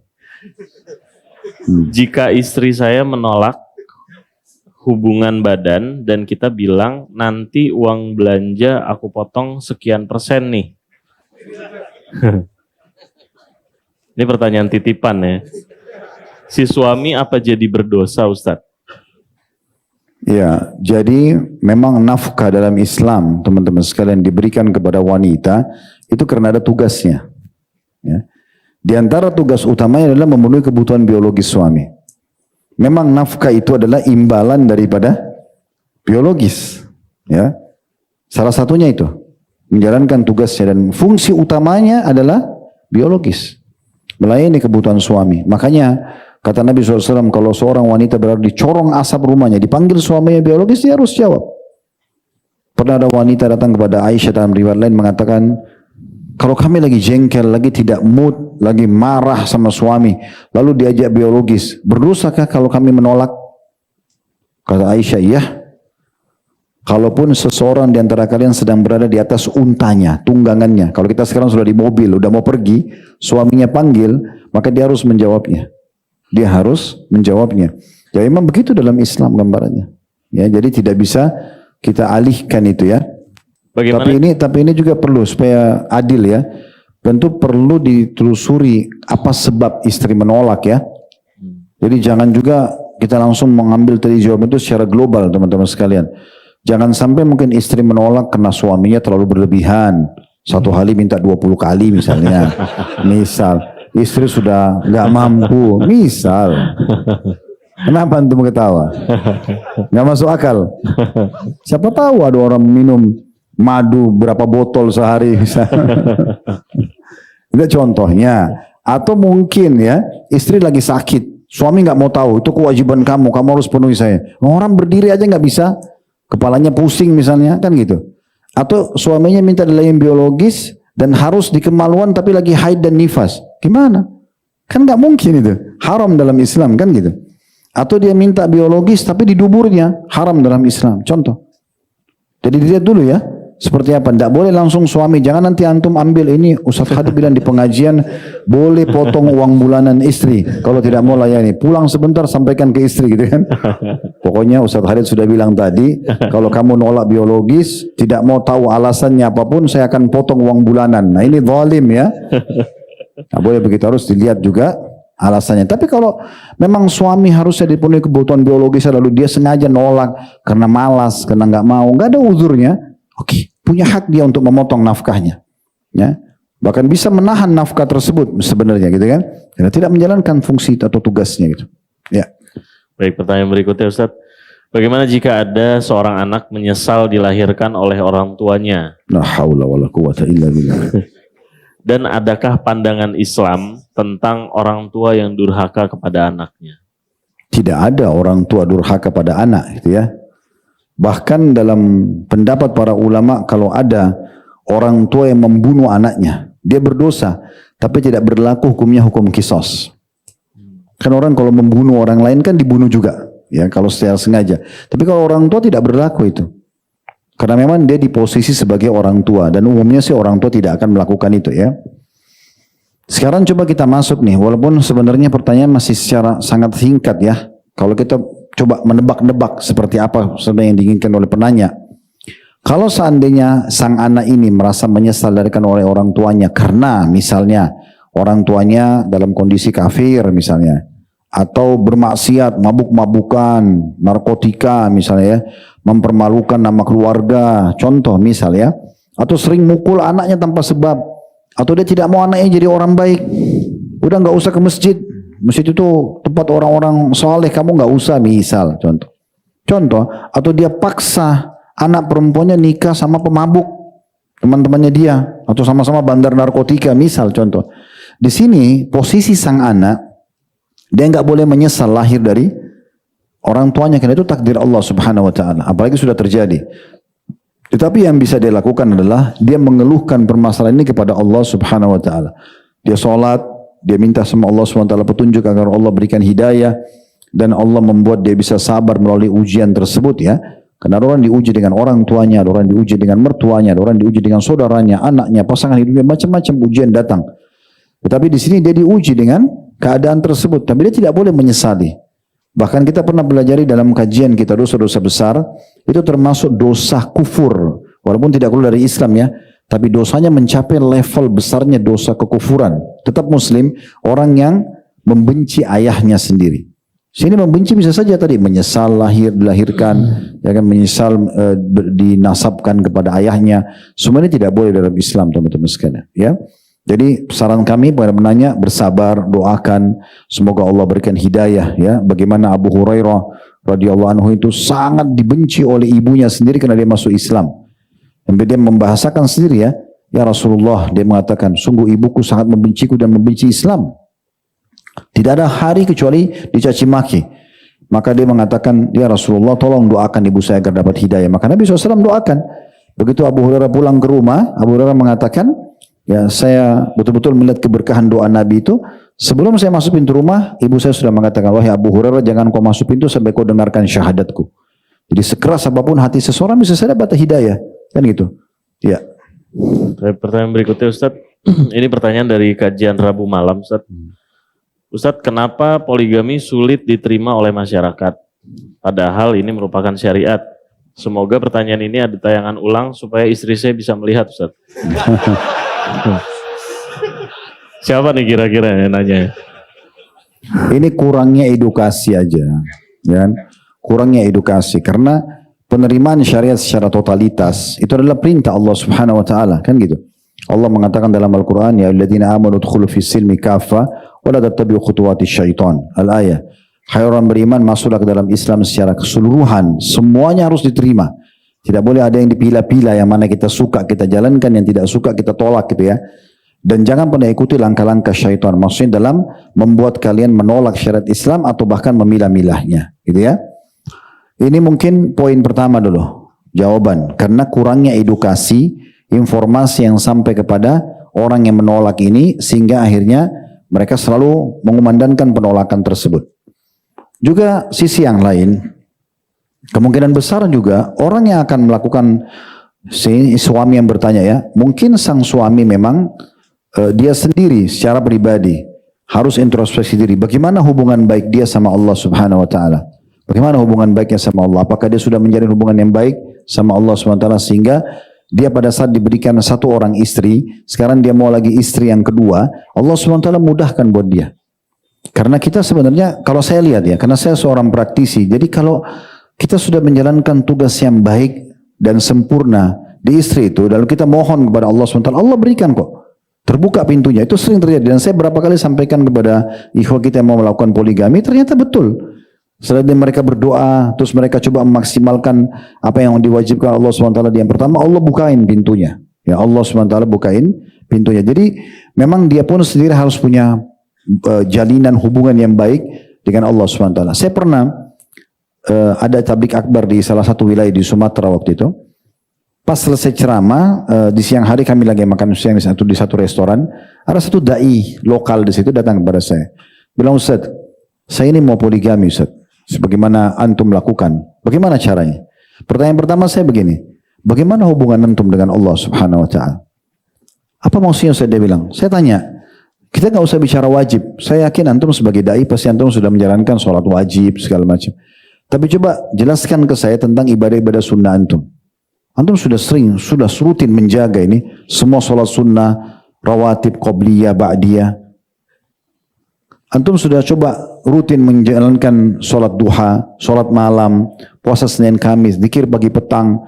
Jika istri saya menolak hubungan badan dan kita bilang nanti uang belanja aku potong sekian persen nih. Ini pertanyaan titipan ya. Si suami apa jadi berdosa, Ustadz? Ya, jadi memang nafkah dalam Islam, teman-teman sekalian, diberikan kepada wanita itu karena ada tugasnya. Ya. Di antara tugas utamanya adalah memenuhi kebutuhan biologis suami. Memang nafkah itu adalah imbalan daripada biologis. Ya, salah satunya itu menjalankan tugasnya dan fungsi utamanya adalah biologis. Melayani kebutuhan suami. Makanya kata Nabi SAW, kalau seorang wanita berada di corong asap rumahnya, dipanggil suaminya biologis, dia harus jawab. Pernah ada wanita datang kepada Aisyah dalam riwayat lain mengatakan, kalau kami lagi jengkel, lagi tidak mood, lagi marah sama suami, lalu diajak biologis, berdosakah kalau kami menolak? Kata Aisyah, iya. Kalaupun seseorang di antara kalian sedang berada di atas untanya, tunggangannya. Kalau kita sekarang sudah di mobil, udah mau pergi, suaminya panggil, maka dia harus menjawabnya. Dia harus menjawabnya. Ya memang begitu dalam Islam gambarannya. Ya, jadi tidak bisa kita alihkan itu ya. Bagaimana? Tapi ini juga perlu supaya adil ya. Tentu perlu ditelusuri apa sebab istri menolak ya. Jadi jangan juga kita langsung mengambil tadi jawaban itu secara global teman-teman sekalian. Jangan sampai mungkin istri menolak karena suaminya terlalu berlebihan. Satu hari minta 20 kali misalnya. Misal, istri sudah nggak mampu. Misal. Kenapa antum ketawa? Nggak masuk akal. Siapa tahu ada orang minum madu berapa botol sehari. Itu contohnya. Atau mungkin ya, istri lagi sakit. Suami nggak mau tahu, itu kewajiban kamu harus penuhi saya. Orang berdiri aja nggak bisa. Kepalanya pusing misalnya, kan gitu. Atau suaminya minta dilayani biologis dan harus di kemaluan tapi lagi haid dan nifas. Gimana? Kan nggak mungkin itu. Haram dalam Islam kan gitu. Atau dia minta biologis tapi di duburnya, haram dalam Islam. Contoh. Jadi dilihat dulu ya, seperti apa. Tidak boleh langsung suami. Jangan nanti antum ambil ini. Ustaz Khalid bilang di pengajian boleh potong uang bulanan istri kalau tidak mau layani. Pulang sebentar sampaikan ke istri gitu kan. Pokoknya Ustaz Khalid sudah bilang tadi, kalau kamu nolak biologis, tidak mau tahu alasannya apapun, saya akan potong uang bulanan. Nah ini zalim ya. Nah, boleh begitu, harus dilihat juga alasannya. Tapi kalau memang suami harusnya dipenuhi kebutuhan biologis, lalu dia sengaja nolak karena malas, karena nggak mau, nggak ada uzurnya. Oke, punya hak dia untuk memotong nafkahnya. Ya. Bahkan bisa menahan nafkah tersebut sebenarnya gitu kan. Karena tidak menjalankan fungsi atau tugasnya gitu. Ya. Baik, pertanyaan berikutnya Ustadz. Bagaimana jika ada seorang anak menyesal dilahirkan oleh orang tuanya? La haula wala quwata illa billah. Dan adakah pandangan Islam tentang orang tua yang durhaka kepada anaknya? Tidak ada orang tua durhaka pada anak gitu ya. Bahkan dalam pendapat para ulama, kalau ada orang tua yang membunuh anaknya, dia berdosa, tapi tidak berlaku hukumnya hukum kisos. Kan orang kalau membunuh orang lain kan dibunuh juga, ya kalau secara sengaja. Tapi kalau orang tua tidak berlaku itu. Karena memang dia di posisi sebagai orang tua, dan umumnya sih orang tua tidak akan melakukan itu ya. Sekarang coba kita masuk nih, walaupun sebenarnya pertanyaan masih secara sangat singkat ya. Kalau kita coba menebak-nebak seperti apa sebenarnya yang diinginkan oleh penanya. Kalau seandainya sang anak ini merasa menyesal dilahirkan oleh orang tuanya karena misalnya orang tuanya dalam kondisi kafir misalnya, atau bermaksiat, mabuk-mabukan, narkotika misalnya ya, mempermalukan nama keluarga, contoh misal ya, atau sering mukul anaknya tanpa sebab, atau dia tidak mau anaknya jadi orang baik, udah nggak usah ke masjid. Masjid itu tempat orang-orang soleh, kamu nggak usah misal contoh, atau dia paksa anak perempuannya nikah sama pemabuk teman-temannya dia, atau sama-sama bandar narkotika misal contoh. Di sini posisi sang anak, dia nggak boleh menyesal lahir dari orang tuanya, karena itu takdir Allah Subhanahu Wa Taala. Apalagi sudah terjadi. Tetapi yang bisa dia lakukan adalah dia mengeluhkan permasalahan ini kepada Allah Subhanahu wa taala. Dia sholat, dia minta sama Allah Subhanahu wa taala petunjuk agar Allah berikan hidayah dan Allah membuat dia bisa sabar melalui ujian tersebut ya. Karena ada orang diuji dengan orang tuanya, ada orang diuji dengan mertuanya, ada orang diuji dengan saudaranya, anaknya, pasangan hidupnya, macam-macam ujian datang. Tetapi di sini dia diuji dengan keadaan tersebut, tapi dia tidak boleh menyesali. Bahkan kita pernah pelajari dalam kajian kita dosa-dosa besar, itu termasuk dosa kufur. Walaupun tidak keluar dari Islam ya, tapi dosanya mencapai level besarnya dosa kekufuran. Tetap muslim, orang yang membenci ayahnya sendiri. Sini membenci bisa saja tadi, menyesal dilahirkan, ya kan, menyesal dinasabkan kepada ayahnya. Semua ini tidak boleh dalam Islam teman-teman sekalian. Ya. Jadi saran kami pada menanya, bersabar, doakan, semoga Allah berikan hidayah ya. Bagaimana Abu Hurairah radhiyallahu anhu itu sangat dibenci oleh ibunya sendiri karena dia masuk Islam. Dan dia membahasakan sendiri ya Rasulullah, dia mengatakan, sungguh ibuku sangat membenciku dan membenci Islam. Tidak ada hari kecuali dicaci maki. Maka dia mengatakan, ya Rasulullah tolong doakan ibu saya agar dapat hidayah. Maka Nabi SAW doakan. Begitu Abu Hurairah pulang ke rumah, Abu Hurairah mengatakan, ya saya betul-betul melihat keberkahan doa Nabi itu. Sebelum saya masuk pintu rumah, ibu saya sudah mengatakan, wahai Abu Hurairah jangan kau masuk pintu sampai kau dengarkan syahadatku. Jadi sekeras apapun hati seseorang bisa saja dapat hidayah. Kan gitu. Ya. Pertanyaan berikutnya Ustaz. Ini pertanyaan dari kajian Rabu malam Ustaz. Ustaz, kenapa poligami sulit diterima oleh masyarakat? Padahal ini merupakan syariat. Semoga pertanyaan ini ada tayangan ulang supaya istri saya bisa melihat Ustaz. Siapa nih kira-kira yang nanya? Ini kurangnya edukasi aja, ya. Kurangnya edukasi karena penerimaan syariat secara totalitas itu adalah perintah Allah Subhanahu wa taala, kan gitu. Allah mengatakan dalam Al-Qur'an, ya alladzina amanu udkhulu fis silmi kaffa wa la tattabi'u khutuwati syaitan. Al-ayah. Hai orang beriman, masuklah ke dalam Islam secara keseluruhan, semuanya harus diterima. Tidak boleh ada yang dipilah-pilah, yang mana kita suka kita jalankan, yang tidak suka kita tolak gitu ya. Dan jangan pernah ikuti langkah-langkah syaitan. Maksudnya dalam membuat kalian menolak syariat Islam atau bahkan memilah-milahnya, gitu ya. Ini mungkin poin pertama dulu, jawaban. Karena kurangnya edukasi, informasi yang sampai kepada orang yang menolak ini, sehingga akhirnya mereka selalu mengumandangkan penolakan tersebut. Juga sisi yang lain, kemungkinan besar juga orang yang akan melakukan, si suami yang bertanya ya, mungkin sang suami memang dia sendiri secara pribadi harus introspeksi diri. Bagaimana hubungan baik dia sama Allah Subhanahu wa taala? Bagaimana hubungan baiknya sama Allah? Apakah dia sudah menjalin hubungan yang baik sama Allah Subhanahu wa taala sehingga dia pada saat diberikan satu orang istri, sekarang dia mau lagi istri yang kedua, Allah Subhanahu wa taala mudahkan buat dia. Karena kita sebenarnya, kalau saya lihat ya, karena saya seorang praktisi, jadi kalau kita sudah menjalankan tugas yang baik dan sempurna di istri itu, lalu kita mohon kepada Allah SWT, Allah berikan kok. Terbuka pintunya, itu sering terjadi. Dan saya berapa kali sampaikan kepada ikhwah kita yang mau melakukan poligami, ternyata betul. Setelah mereka berdoa, terus mereka coba memaksimalkan apa yang diwajibkan Allah SWT. Yang pertama, Allah bukain pintunya. Ya Allah SWT bukain pintunya. Jadi memang dia pun sendiri harus punya jalinan hubungan yang baik dengan Allah SWT. Saya pernah ada tablik akbar di salah satu wilayah di Sumatera waktu itu. Pas selesai ceramah, di siang hari kami lagi makan siang di satu restoran. Ada satu dai lokal di situ datang kepada saya. Bilang, Ustaz, saya ini mau poligami Ustaz. Sebagaimana antum lakukan. Bagaimana caranya? Pertanyaan pertama saya begini. Bagaimana hubungan antum dengan Allah Subhanahu wa taala? Apa maksudnya Ustaz? Dia bilang. Saya tanya, kita nggak usah bicara wajib. Saya yakin antum sebagai dai pasti antum sudah menjalankan sholat wajib segala macam. Tapi coba jelaskan ke saya tentang ibadah-ibadah sunnah antum. Antum sudah rutin menjaga ini semua sholat sunnah, rawatib, qobliyah, ba'diyah. Antum sudah coba rutin menjalankan sholat duha, sholat malam, puasa Senin Kamis, zikir pagi petang,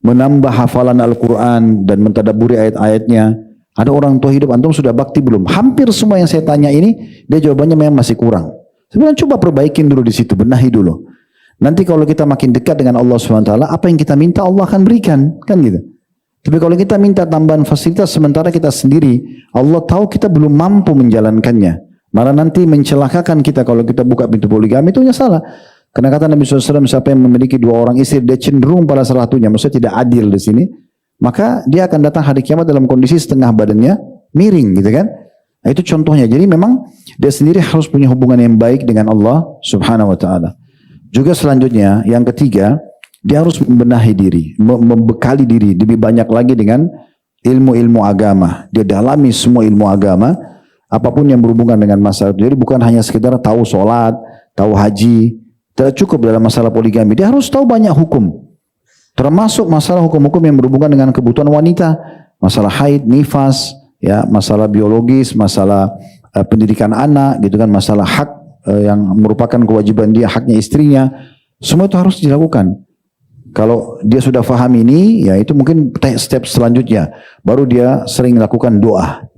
menambah hafalan Al-Quran dan mentadabburi ayat-ayatnya. Ada orang tua hidup, antum sudah bakti belum? Hampir semua yang saya tanya ini, dia jawabannya memang masih kurang. Sebenarnya coba perbaikin dulu di situ, benahi dulu. Nanti kalau kita makin dekat dengan Allah SWT, apa yang kita minta Allah akan berikan, kan gitu. Tapi kalau kita minta tambahan fasilitas sementara kita sendiri, Allah tahu kita belum mampu menjalankannya. Malah nanti mencelakakan kita kalau kita buka pintu poligami, itu salah. Karena kata Nabi SAW, siapa yang memiliki 2 orang istri, dia cenderung pada salah satunya, maksudnya tidak adil di sini, maka dia akan datang hari kiamat dalam kondisi setengah badannya miring gitu kan. Nah, itu contohnya. Jadi memang dia sendiri harus punya hubungan yang baik dengan Allah Subhanahu wa taala. Juga selanjutnya, yang ketiga, dia harus membenahi diri, membekali diri lebih banyak lagi dengan ilmu-ilmu agama. Dia dalami semua ilmu agama, apapun yang berhubungan dengan masalah itu. Jadi bukan hanya sekedar tahu sholat, tahu haji, tidak cukup dalam masalah poligami. Dia harus tahu banyak hukum. Termasuk masalah hukum-hukum yang berhubungan dengan kebutuhan wanita, masalah haid, nifas, ya, masalah biologis, masalah pendidikan anak, gitu kan, masalah hak yang merupakan kewajiban dia, haknya istrinya, semua itu harus dilakukan. Kalau dia sudah faham ini, ya itu mungkin step selanjutnya. Baru dia sering lakukan doa.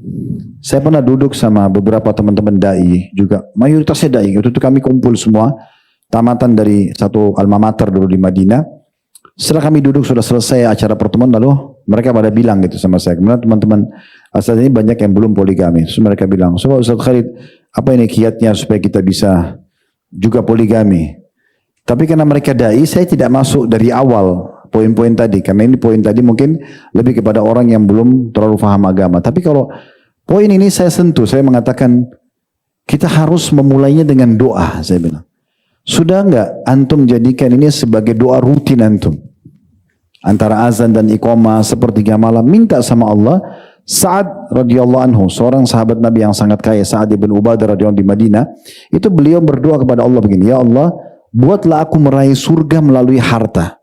Saya pernah duduk sama beberapa teman-teman dai juga, mayoritasnya dai. Waktu itu kami kumpul semua, tamatan dari satu alma mater dulu di Madinah. Setelah kami duduk sudah selesai acara pertemuan, lalu mereka pada bilang gitu sama saya. Kemudian teman-teman asal ini banyak yang belum poligami. Terus mereka bilang, "Sobat Ustaz Khalid, apa ini kiatnya supaya kita bisa juga poligami?" Tapi karena mereka dai, saya tidak masuk dari awal poin-poin tadi. Karena ini poin tadi mungkin lebih kepada orang yang belum terlalu paham agama. Tapi kalau poin ini saya sentuh, saya mengatakan kita harus memulainya dengan doa, saya bilang. Sudah enggak antum jadikan ini sebagai doa rutin antum? Antara azan dan iqamah sepertiga malam, minta sama Allah. Sa'ad radhiyallahu anhu, seorang sahabat Nabi yang sangat kaya, Sa'ad ibn Ubadah radhiyallahu anhu di Madinah, itu beliau berdoa kepada Allah begini, "Ya Allah, buatlah aku meraih surga melalui harta."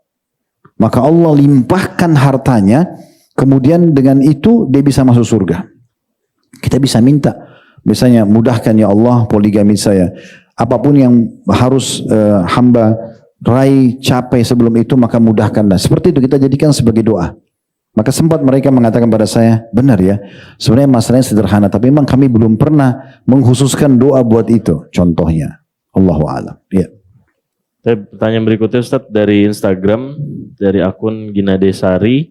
Maka Allah limpahkan hartanya, kemudian dengan itu dia bisa masuk surga. Kita bisa minta, misalnya mudahkan ya Allah poligami saya. Apapun yang harus hamba raih capai sebelum itu, maka mudahkanlah. Seperti itu kita jadikan sebagai doa. Maka sempat mereka mengatakan pada saya, benar ya, sebenarnya masalahnya sederhana, tapi memang kami belum pernah mengkhususkan doa buat itu. Contohnya, Allahu a'lam. Ya. Pertanyaan berikutnya Ustadz dari Instagram, dari akun Gina Desari.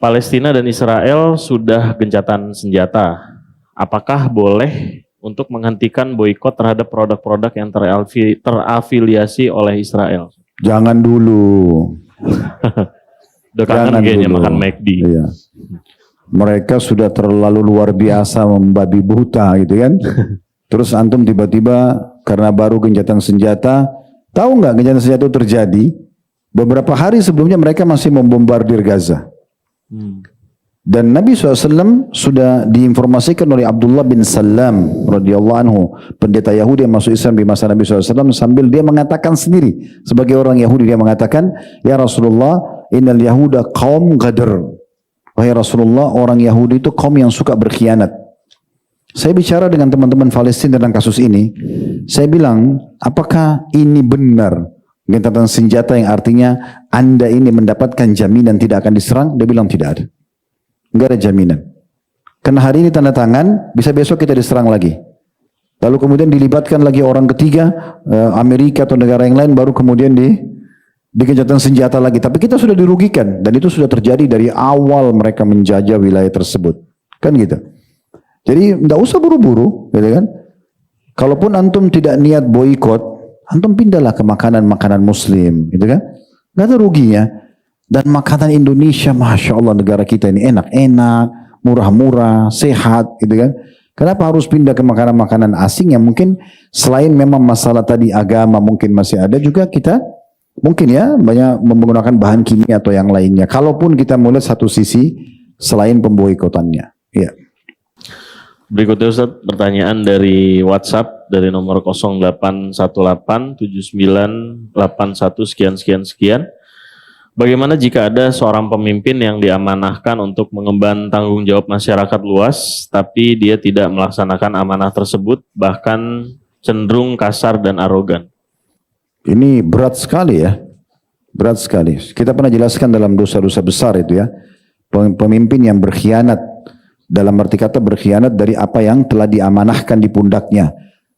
Palestina dan Israel sudah gencatan senjata. Apakah boleh untuk menghentikan boikot terhadap produk-produk yang terafiliasi oleh Israel? Jangan dulu. Udah kangen kayaknya makan McD. Iya. Mereka sudah terlalu luar biasa membabi buta gitu kan. Terus antum tiba-tiba karena baru gencatan senjata, tahu nggak gencatan senjata itu terjadi? Beberapa hari sebelumnya mereka masih membombardir Gaza. Dan Nabi SAW sudah diinformasikan oleh Abdullah bin Salam radhiyallahu anhu, pendeta Yahudi yang masuk Islam di masa Nabi SAW, sambil dia mengatakan sendiri sebagai orang Yahudi, dia mengatakan, "Ya Rasulullah, innal Yahuda qaum ghadr." Wahai Rasulullah, orang Yahudi itu kaum yang suka berkhianat. Saya bicara dengan teman-teman Palestina tentang kasus ini. Saya bilang, apakah ini benar gencatan senjata yang artinya Anda ini mendapatkan jaminan tidak akan diserang? Dia bilang tidak ada. Enggak ada jaminan. Karena hari ini tanda tangan, bisa besok kita diserang lagi. Lalu kemudian dilibatkan lagi orang ketiga, Amerika atau negara yang lain, baru kemudian gencatan senjata lagi. Tapi kita sudah dirugikan, dan itu sudah terjadi dari awal mereka menjajah wilayah tersebut. Kan gitu. Jadi enggak usah buru-buru, gitu kan? Kalaupun antum tidak niat boikot, antum pindahlah ke makanan-makanan muslim, gitu kan? Enggak ada ruginya. Dan makanan Indonesia, Masya Allah, negara kita ini enak-enak, murah-murah, sehat, gitu kan. Kenapa harus pindah ke makanan-makanan asing yang mungkin selain memang masalah tadi agama mungkin masih ada, juga kita mungkin ya banyak menggunakan bahan kimia atau yang lainnya. Kalaupun kita melihat satu sisi selain pemboikotannya. Ya. Berikutnya Ustaz, pertanyaan dari WhatsApp dari nomor 08187981 sekian. Bagaimana jika ada seorang pemimpin yang diamanahkan untuk mengemban tanggung jawab masyarakat luas, tapi dia tidak melaksanakan amanah tersebut, bahkan cenderung kasar dan arogan? Ini berat sekali ya, berat sekali. Kita pernah jelaskan dalam dosa-dosa besar itu ya, pemimpin yang berkhianat, dalam arti kata berkhianat dari apa yang telah diamanahkan di pundaknya,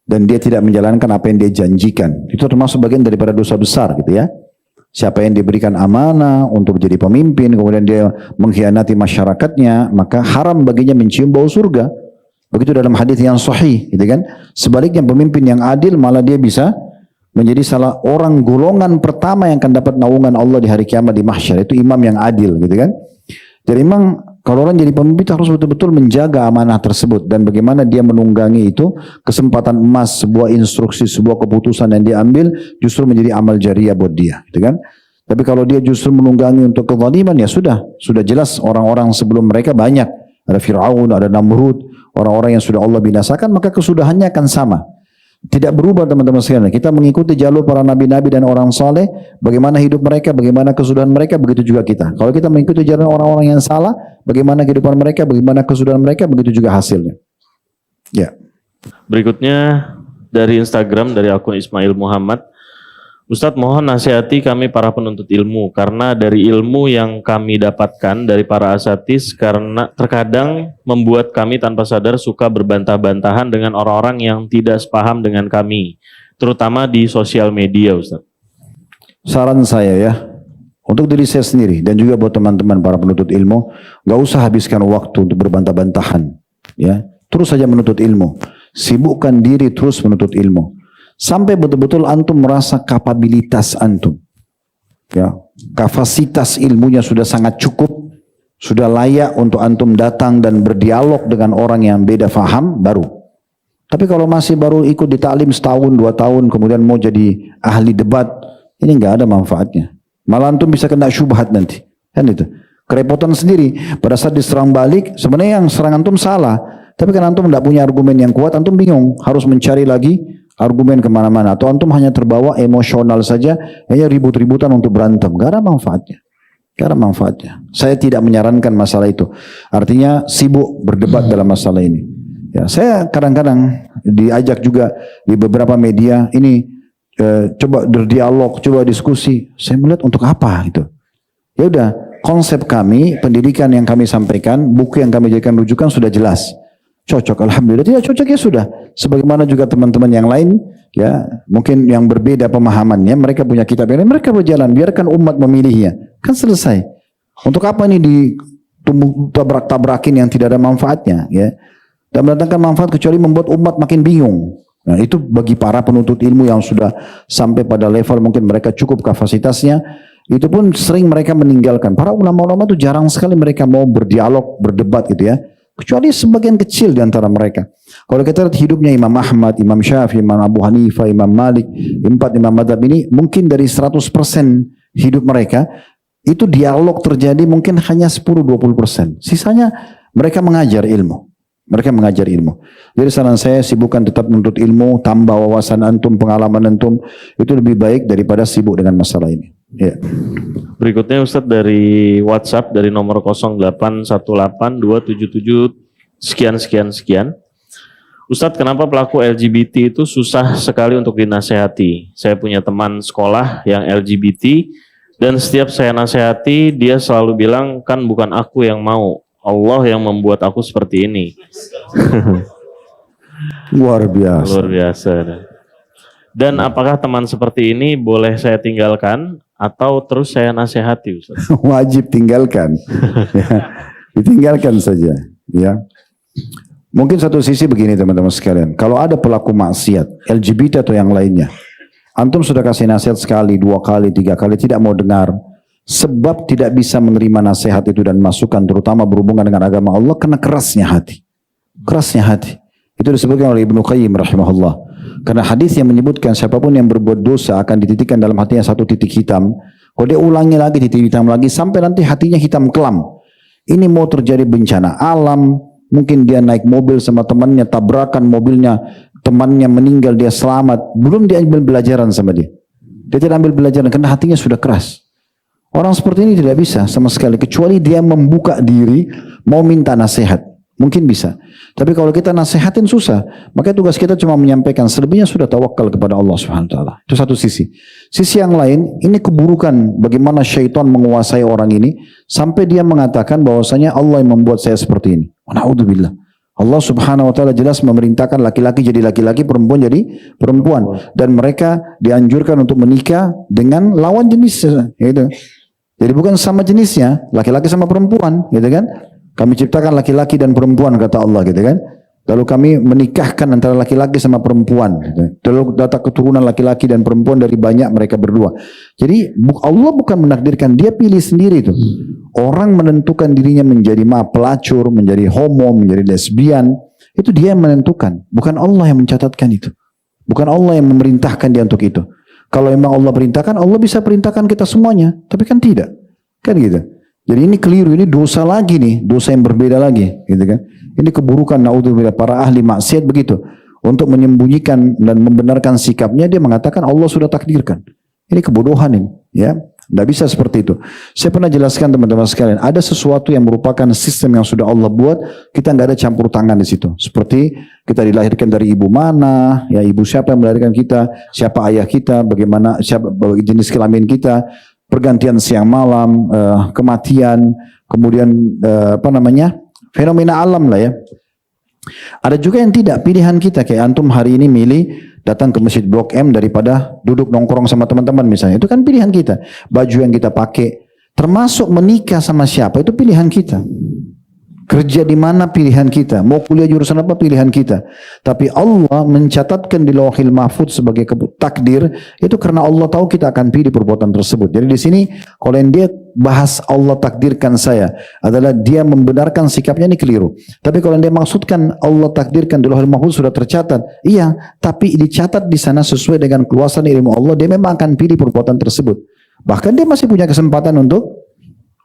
dan dia tidak menjalankan apa yang dia janjikan. Itu termasuk bagian daripada dosa besar gitu ya. Siapa yang diberikan amanah untuk menjadi pemimpin, kemudian dia mengkhianati masyarakatnya, maka haram baginya mencium bau surga. Begitu dalam hadis yang sahih, gitu kan? Sebaliknya pemimpin yang adil malah dia bisa menjadi salah orang golongan pertama yang akan dapat naungan Allah di hari kiamat di mahsyar. Itu imam yang adil gitu kan. Jadi memang kalau orang jadi pemimpin harus betul-betul menjaga amanah tersebut dan bagaimana dia menunggangi itu kesempatan emas, sebuah instruksi, sebuah keputusan yang dia ambil justru menjadi amal jariah buat dia, gitu kan? Tapi kalau dia justru menunggangi untuk kezaliman ya sudah jelas orang-orang sebelum mereka banyak, ada Fir'aun, ada Namrud, orang-orang yang sudah Allah binasakan maka kesudahannya akan sama. Tidak berubah teman-teman sekalian. Kita mengikuti jalur para nabi-nabi dan orang saleh, bagaimana hidup mereka, bagaimana kesudahan mereka, begitu juga kita. Kalau kita mengikuti jalan orang-orang yang salah, bagaimana kehidupan mereka, bagaimana kesudahan mereka, begitu juga hasilnya. Ya. Berikutnya dari Instagram dari akun Ismail Muhammad. Ustadz, mohon nasihati kami para penuntut ilmu karena dari ilmu yang kami dapatkan dari para asatidz karena terkadang membuat kami tanpa sadar suka berbantah-bantahan dengan orang-orang yang tidak sepaham dengan kami, terutama di sosial media, Ustadz. Saran saya ya, untuk diri saya sendiri dan juga buat teman-teman para penuntut ilmu, gak usah habiskan waktu untuk berbantah-bantahan, ya. Terus saja menuntut ilmu, sibukkan diri terus menuntut ilmu. Sampai betul-betul antum merasa kapabilitas antum, ya, kapasitas ilmunya sudah sangat cukup, sudah layak untuk antum datang dan berdialog dengan orang yang beda faham, baru. Tapi kalau masih baru ikut di ta'lim setahun, 2 tahun, kemudian mau jadi ahli debat, ini nggak ada manfaatnya. Malah antum bisa kena syubhat nanti, kan itu. Kerepotan sendiri. Pada saat diserang balik, sebenarnya yang serang antum salah, tapi kan antum tidak punya argumen yang kuat, antum bingung, harus mencari lagi argumen kemana-mana, atau antum hanya terbawa emosional saja, hanya ribut-ributan untuk berantem, gak ada manfaatnya. Gak ada manfaatnya. Saya tidak menyarankan masalah itu. Artinya sibuk berdebat dalam masalah ini. Ya, saya kadang-kadang diajak juga di beberapa media ini coba berdialog, coba diskusi. Saya melihat untuk apa itu? Ya udah, konsep kami, pendidikan yang kami sampaikan, buku yang kami jadikan rujukan sudah jelas. Cocok, alhamdulillah. Tidak cocok ya sudah. Sebagaimana juga teman-teman yang lain, ya mungkin yang berbeda pemahamannya, mereka punya kitab yang lain, mereka berjalan. Biarkan umat memilihnya, kan selesai. Untuk apa ini ditabrak-tabrakin yang tidak ada manfaatnya, ya? Dan mendatangkan manfaat kecuali membuat umat makin bingung. Nah itu bagi para penuntut ilmu yang sudah sampai pada level mungkin mereka cukup kapasitasnya, itu pun sering mereka meninggalkan. Para ulama-ulama itu jarang sekali mereka mau berdialog, berdebat gitu ya. Kecuali sebagian kecil di antara mereka. Kalau kita lihat hidupnya Imam Ahmad, Imam Syafi'i, Imam Abu Hanifah, Imam Malik, 4 imam madhab ini, mungkin dari 100% hidup mereka, itu dialog terjadi mungkin hanya 10-20%. Sisanya mereka mengajar ilmu. Mereka mengajar ilmu. Jadi saran saya, sibukkan tetap menuntut ilmu, tambah wawasan antum, pengalaman antum, itu lebih baik daripada sibuk dengan masalah ini. Ya. Berikutnya Ustadz dari WhatsApp dari nomor 08182777 sekian. Ustadz, kenapa pelaku LGBT itu susah sekali untuk dinasehati? Saya punya teman sekolah yang LGBT dan setiap saya nasehati dia selalu bilang, kan bukan aku yang mau, Allah yang membuat aku seperti ini. Luar biasa. Luar biasa. Dan apakah teman seperti ini boleh saya tinggalkan atau terus saya nasihati, Ustaz? Wajib tinggalkan. Ya, ditinggalkan saja. Ya. Mungkin satu sisi begini teman-teman sekalian. Kalau ada pelaku maksiat, LGBT atau yang lainnya, antum sudah kasih nasihat sekali, 2 kali, 3 kali, tidak mau dengar. Sebab tidak bisa menerima nasihat itu dan masukan, terutama berhubungan dengan agama Allah, karena kerasnya hati. Kerasnya hati. Itu disebutkan oleh Ibnu Qayyim rahimahullah. Karena hadis yang menyebutkan siapapun yang berbuat dosa akan dititikkan dalam hatinya 1 titik hitam. Kalau dia ulangi lagi titik hitam lagi sampai nanti hatinya hitam kelam. Ini mau terjadi bencana alam, mungkin dia naik mobil sama temannya, tabrakan mobilnya, temannya meninggal, dia selamat, belum dia ambil pelajaran sama dia. Dia tidak ambil pelajaran karena hatinya sudah keras. Orang seperti ini tidak bisa sama sekali, kecuali dia membuka diri, mau minta nasihat. Mungkin bisa. Tapi kalau kita nasihatin susah. Makanya tugas kita cuma menyampaikan. Selebihnya sudah tawakal kepada Allah Subhanahu wa taala. Itu satu sisi. Sisi yang lain, ini keburukan bagaimana syaitan menguasai orang ini sampai dia mengatakan bahwasanya Allah yang membuat saya seperti ini. Na'udzubillah. Allah Subhanahu wa taala jelas memerintahkan laki-laki jadi laki-laki, perempuan jadi perempuan, dan mereka dianjurkan untuk menikah dengan lawan jenisnya, gitu. Jadi bukan sama jenisnya, laki-laki sama perempuan, gitu kan? Kami ciptakan laki-laki dan perempuan, kata Allah, gitu kan? Lalu kami menikahkan antara laki-laki sama perempuan. Lalu datang keturunan laki-laki dan perempuan dari banyak mereka berdua. Jadi Allah bukan menakdirkan, dia pilih sendiri itu. Orang menentukan dirinya menjadi pelacur, menjadi homo, menjadi lesbian. Itu dia yang menentukan. Bukan Allah yang mencatatkan itu. Bukan Allah yang memerintahkan dia untuk itu. Kalau memang Allah perintahkan, Allah bisa perintahkan kita semuanya. Tapi kan tidak. Kan gitu. Jadi ini keliru, ini dosa lagi nih. Dosa yang berbeda lagi. Gitu kan. Ini keburukan, naudzubillah, para ahli maksiat begitu. Untuk menyembunyikan dan membenarkan sikapnya, dia mengatakan Allah sudah takdirkan. Ini kebodohan ini. Ya. Tidak bisa seperti itu. Saya pernah jelaskan teman-teman sekalian, ada sesuatu yang merupakan sistem yang sudah Allah buat, kita nggak ada campur tangan di situ. Seperti kita dilahirkan dari ibu mana, ya ibu siapa yang melahirkan kita, siapa ayah kita, bagaimana siapa jenis kelamin kita, pergantian siang malam, kematian, kemudian fenomena alam lah ya. Ada juga yang tidak, pilihan kita, kayak antum hari ini milih datang ke Masjid Blok M daripada duduk nongkrong sama teman-teman misalnya. Itu kan pilihan kita. Baju yang kita pakai, termasuk menikah sama siapa, itu pilihan kita. Kerja di mana pilihan kita, mau kuliah jurusan apa pilihan kita. Tapi Allah mencatatkan di Lauhil Mahfuz sebagai takdir itu karena Allah tahu kita akan pilih perbuatan tersebut. Jadi di sini kalau yang dia bahas Allah takdirkan saya adalah dia membenarkan sikapnya, ini keliru. Tapi kalau yang dia maksudkan Allah takdirkan di Lauhil Mahfuz sudah tercatat, iya, tapi dicatat di sana sesuai dengan keluasan ilmu Allah, dia memang akan pilih perbuatan tersebut. Bahkan dia masih punya kesempatan untuk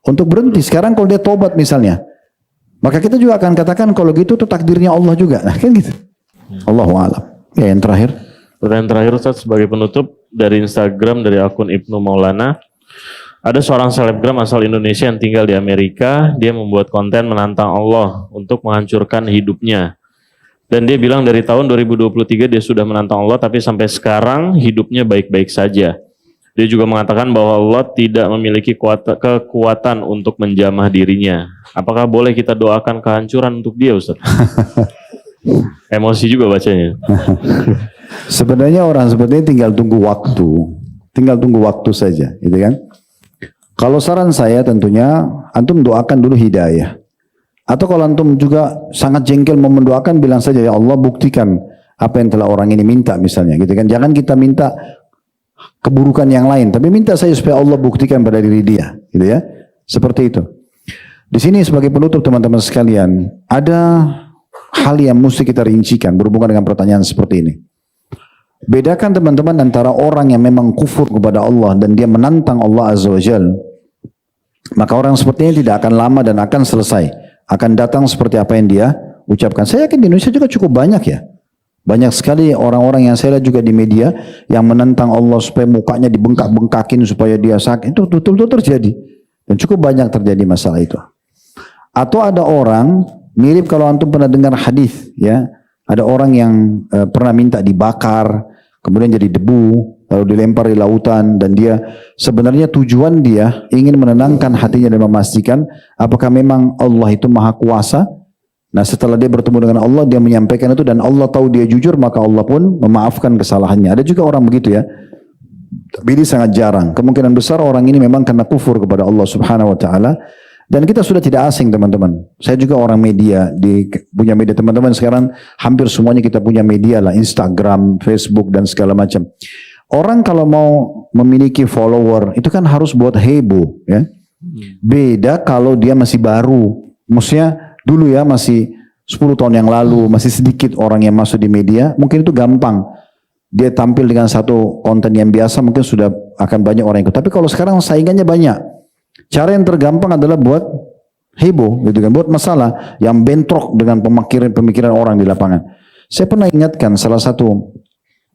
berhenti. Sekarang kalau dia tobat misalnya, maka kita juga akan katakan kalau gitu itu takdirnya Allah juga. Nah, kan gitu. Allahu a'lam. Ya, yang terakhir. Pertanyaan terakhir Ustaz sebagai penutup dari Instagram dari akun Ibnu Maulana. Ada seorang selebgram asal Indonesia yang tinggal di Amerika. Dia membuat konten menantang Allah untuk menghancurkan hidupnya. Dan dia bilang dari tahun 2023 dia sudah menantang Allah, tapi sampai sekarang hidupnya baik-baik saja. Dia juga mengatakan bahwa Allah tidak memiliki kekuatan untuk menjamah dirinya. Apakah boleh kita doakan kehancuran untuk dia, Ustaz? Emosi juga bacanya. Sebenarnya orang seperti ini tinggal tunggu waktu saja, gitu kan? Kalau saran saya tentunya antum doakan dulu hidayah. Atau kalau antum juga sangat jengkel mau mendoakan, bilang saja ya Allah buktikan apa yang telah orang ini minta misalnya, gitu kan? Jangan kita minta keburukan yang lain, tapi minta saya supaya Allah buktikan pada diri dia, gitu ya. Seperti itu. Di sini sebagai penutup teman-teman sekalian, ada hal yang mesti kita rincikan berhubungan dengan pertanyaan seperti ini. Bedakan teman-teman antara orang yang memang kufur kepada Allah dan dia menantang Allah Azza wa Jal. Maka orang seperti ini tidak akan lama dan akan selesai. Akan datang seperti apa yang dia ucapkan. Saya yakin di Indonesia juga cukup banyak ya. Banyak sekali orang-orang yang saya lihat juga di media yang menentang Allah supaya mukanya dibengkak-bengkakin supaya dia sakit. Itu betul-betul terjadi. Dan cukup banyak terjadi masalah itu. Atau ada orang, mirip kalau antum pernah dengar hadis ya. Ada orang yang pernah minta dibakar, kemudian jadi debu, lalu dilempar di lautan. Dan dia sebenarnya tujuan dia ingin menenangkan hatinya dan memastikan apakah memang Allah itu maha kuasa. Nah setelah dia bertemu dengan Allah, dia menyampaikan itu dan Allah tahu dia jujur, maka Allah pun memaafkan kesalahannya. Ada juga orang begitu ya. Tapi ini sangat jarang. Kemungkinan besar orang ini memang karena kufur kepada Allah Subhanahu wa taala. Dan kita sudah tidak asing teman-teman. Saya juga orang media, punya media teman-teman sekarang hampir semuanya kita punya media lah, Instagram, Facebook dan segala macam. Orang kalau mau memiliki follower itu kan harus buat heboh ya. Beda kalau dia masih baru. Maksudnya dulu ya masih 10 tahun yang lalu, masih sedikit orang yang masuk di media, mungkin itu gampang. Dia tampil dengan satu konten yang biasa, mungkin sudah akan banyak orang ikut. Tapi kalau sekarang saingannya banyak. Cara yang tergampang adalah buat heboh, gitu kan, buat masalah yang bentrok dengan pemikiran orang di lapangan. Saya pernah ingatkan salah satu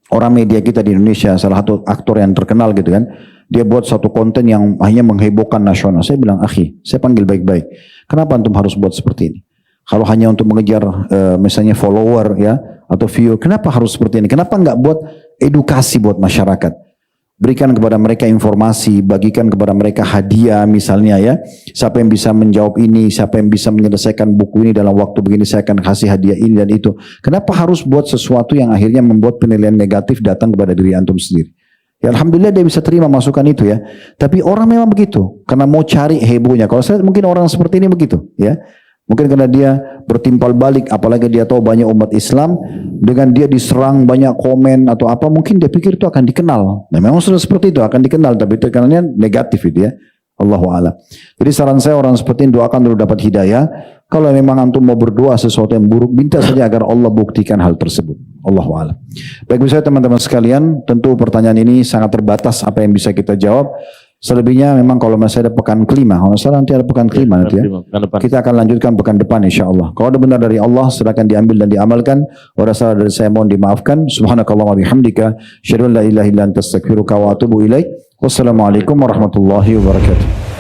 orang media kita di Indonesia, salah satu aktor yang terkenal gitu kan, dia buat satu konten yang hanya menghebohkan nasional. Saya bilang, akhi, saya panggil baik-baik. Kenapa antum harus buat seperti ini? Kalau hanya untuk mengejar misalnya follower ya atau view, kenapa harus seperti ini? Kenapa nggak buat edukasi buat masyarakat? Berikan kepada mereka informasi, bagikan kepada mereka hadiah misalnya ya. Siapa yang bisa menjawab ini, siapa yang bisa menyelesaikan buku ini dalam waktu begini, saya akan kasih hadiah ini dan itu. Kenapa harus buat sesuatu yang akhirnya membuat penilaian negatif datang kepada diri antum sendiri? Ya alhamdulillah dia bisa terima masukan itu ya. Tapi orang memang begitu, karena mau cari hebohnya. Kalau saya mungkin orang seperti ini begitu ya. Mungkin karena dia bertimpal balik, apalagi dia tahu banyak umat Islam, dengan dia diserang banyak komen atau apa, mungkin dia pikir itu akan dikenal. Nah memang sudah seperti itu, akan dikenal, tapi tekanannya negatif itu ya. Allahu a'lam. Jadi saran saya orang seperti ini doakan dulu dapat hidayah. Kalau memang antum mau berdoa sesuatu yang buruk, minta saja agar Allah buktikan hal tersebut. Allahu a'lam. Baik misalnya teman-teman sekalian, tentu pertanyaan ini sangat terbatas apa yang bisa kita jawab. Selebihnya memang kalau masih ada pekan kelima, kalau salah nanti ada pekan kelima nanti ya. Kita akan lanjutkan pekan depan insya Allah. Kalau ada benar dari Allah silakan diambil dan diamalkan. Kalau ada salah dari saya mohon dimaafkan. Subhanakallah wa bihamdika. Asyhadu an la ilaha illa anta astaghfiruka wa atubu ilaik. Wassalamualaikum warahmatullahi wabarakatuh.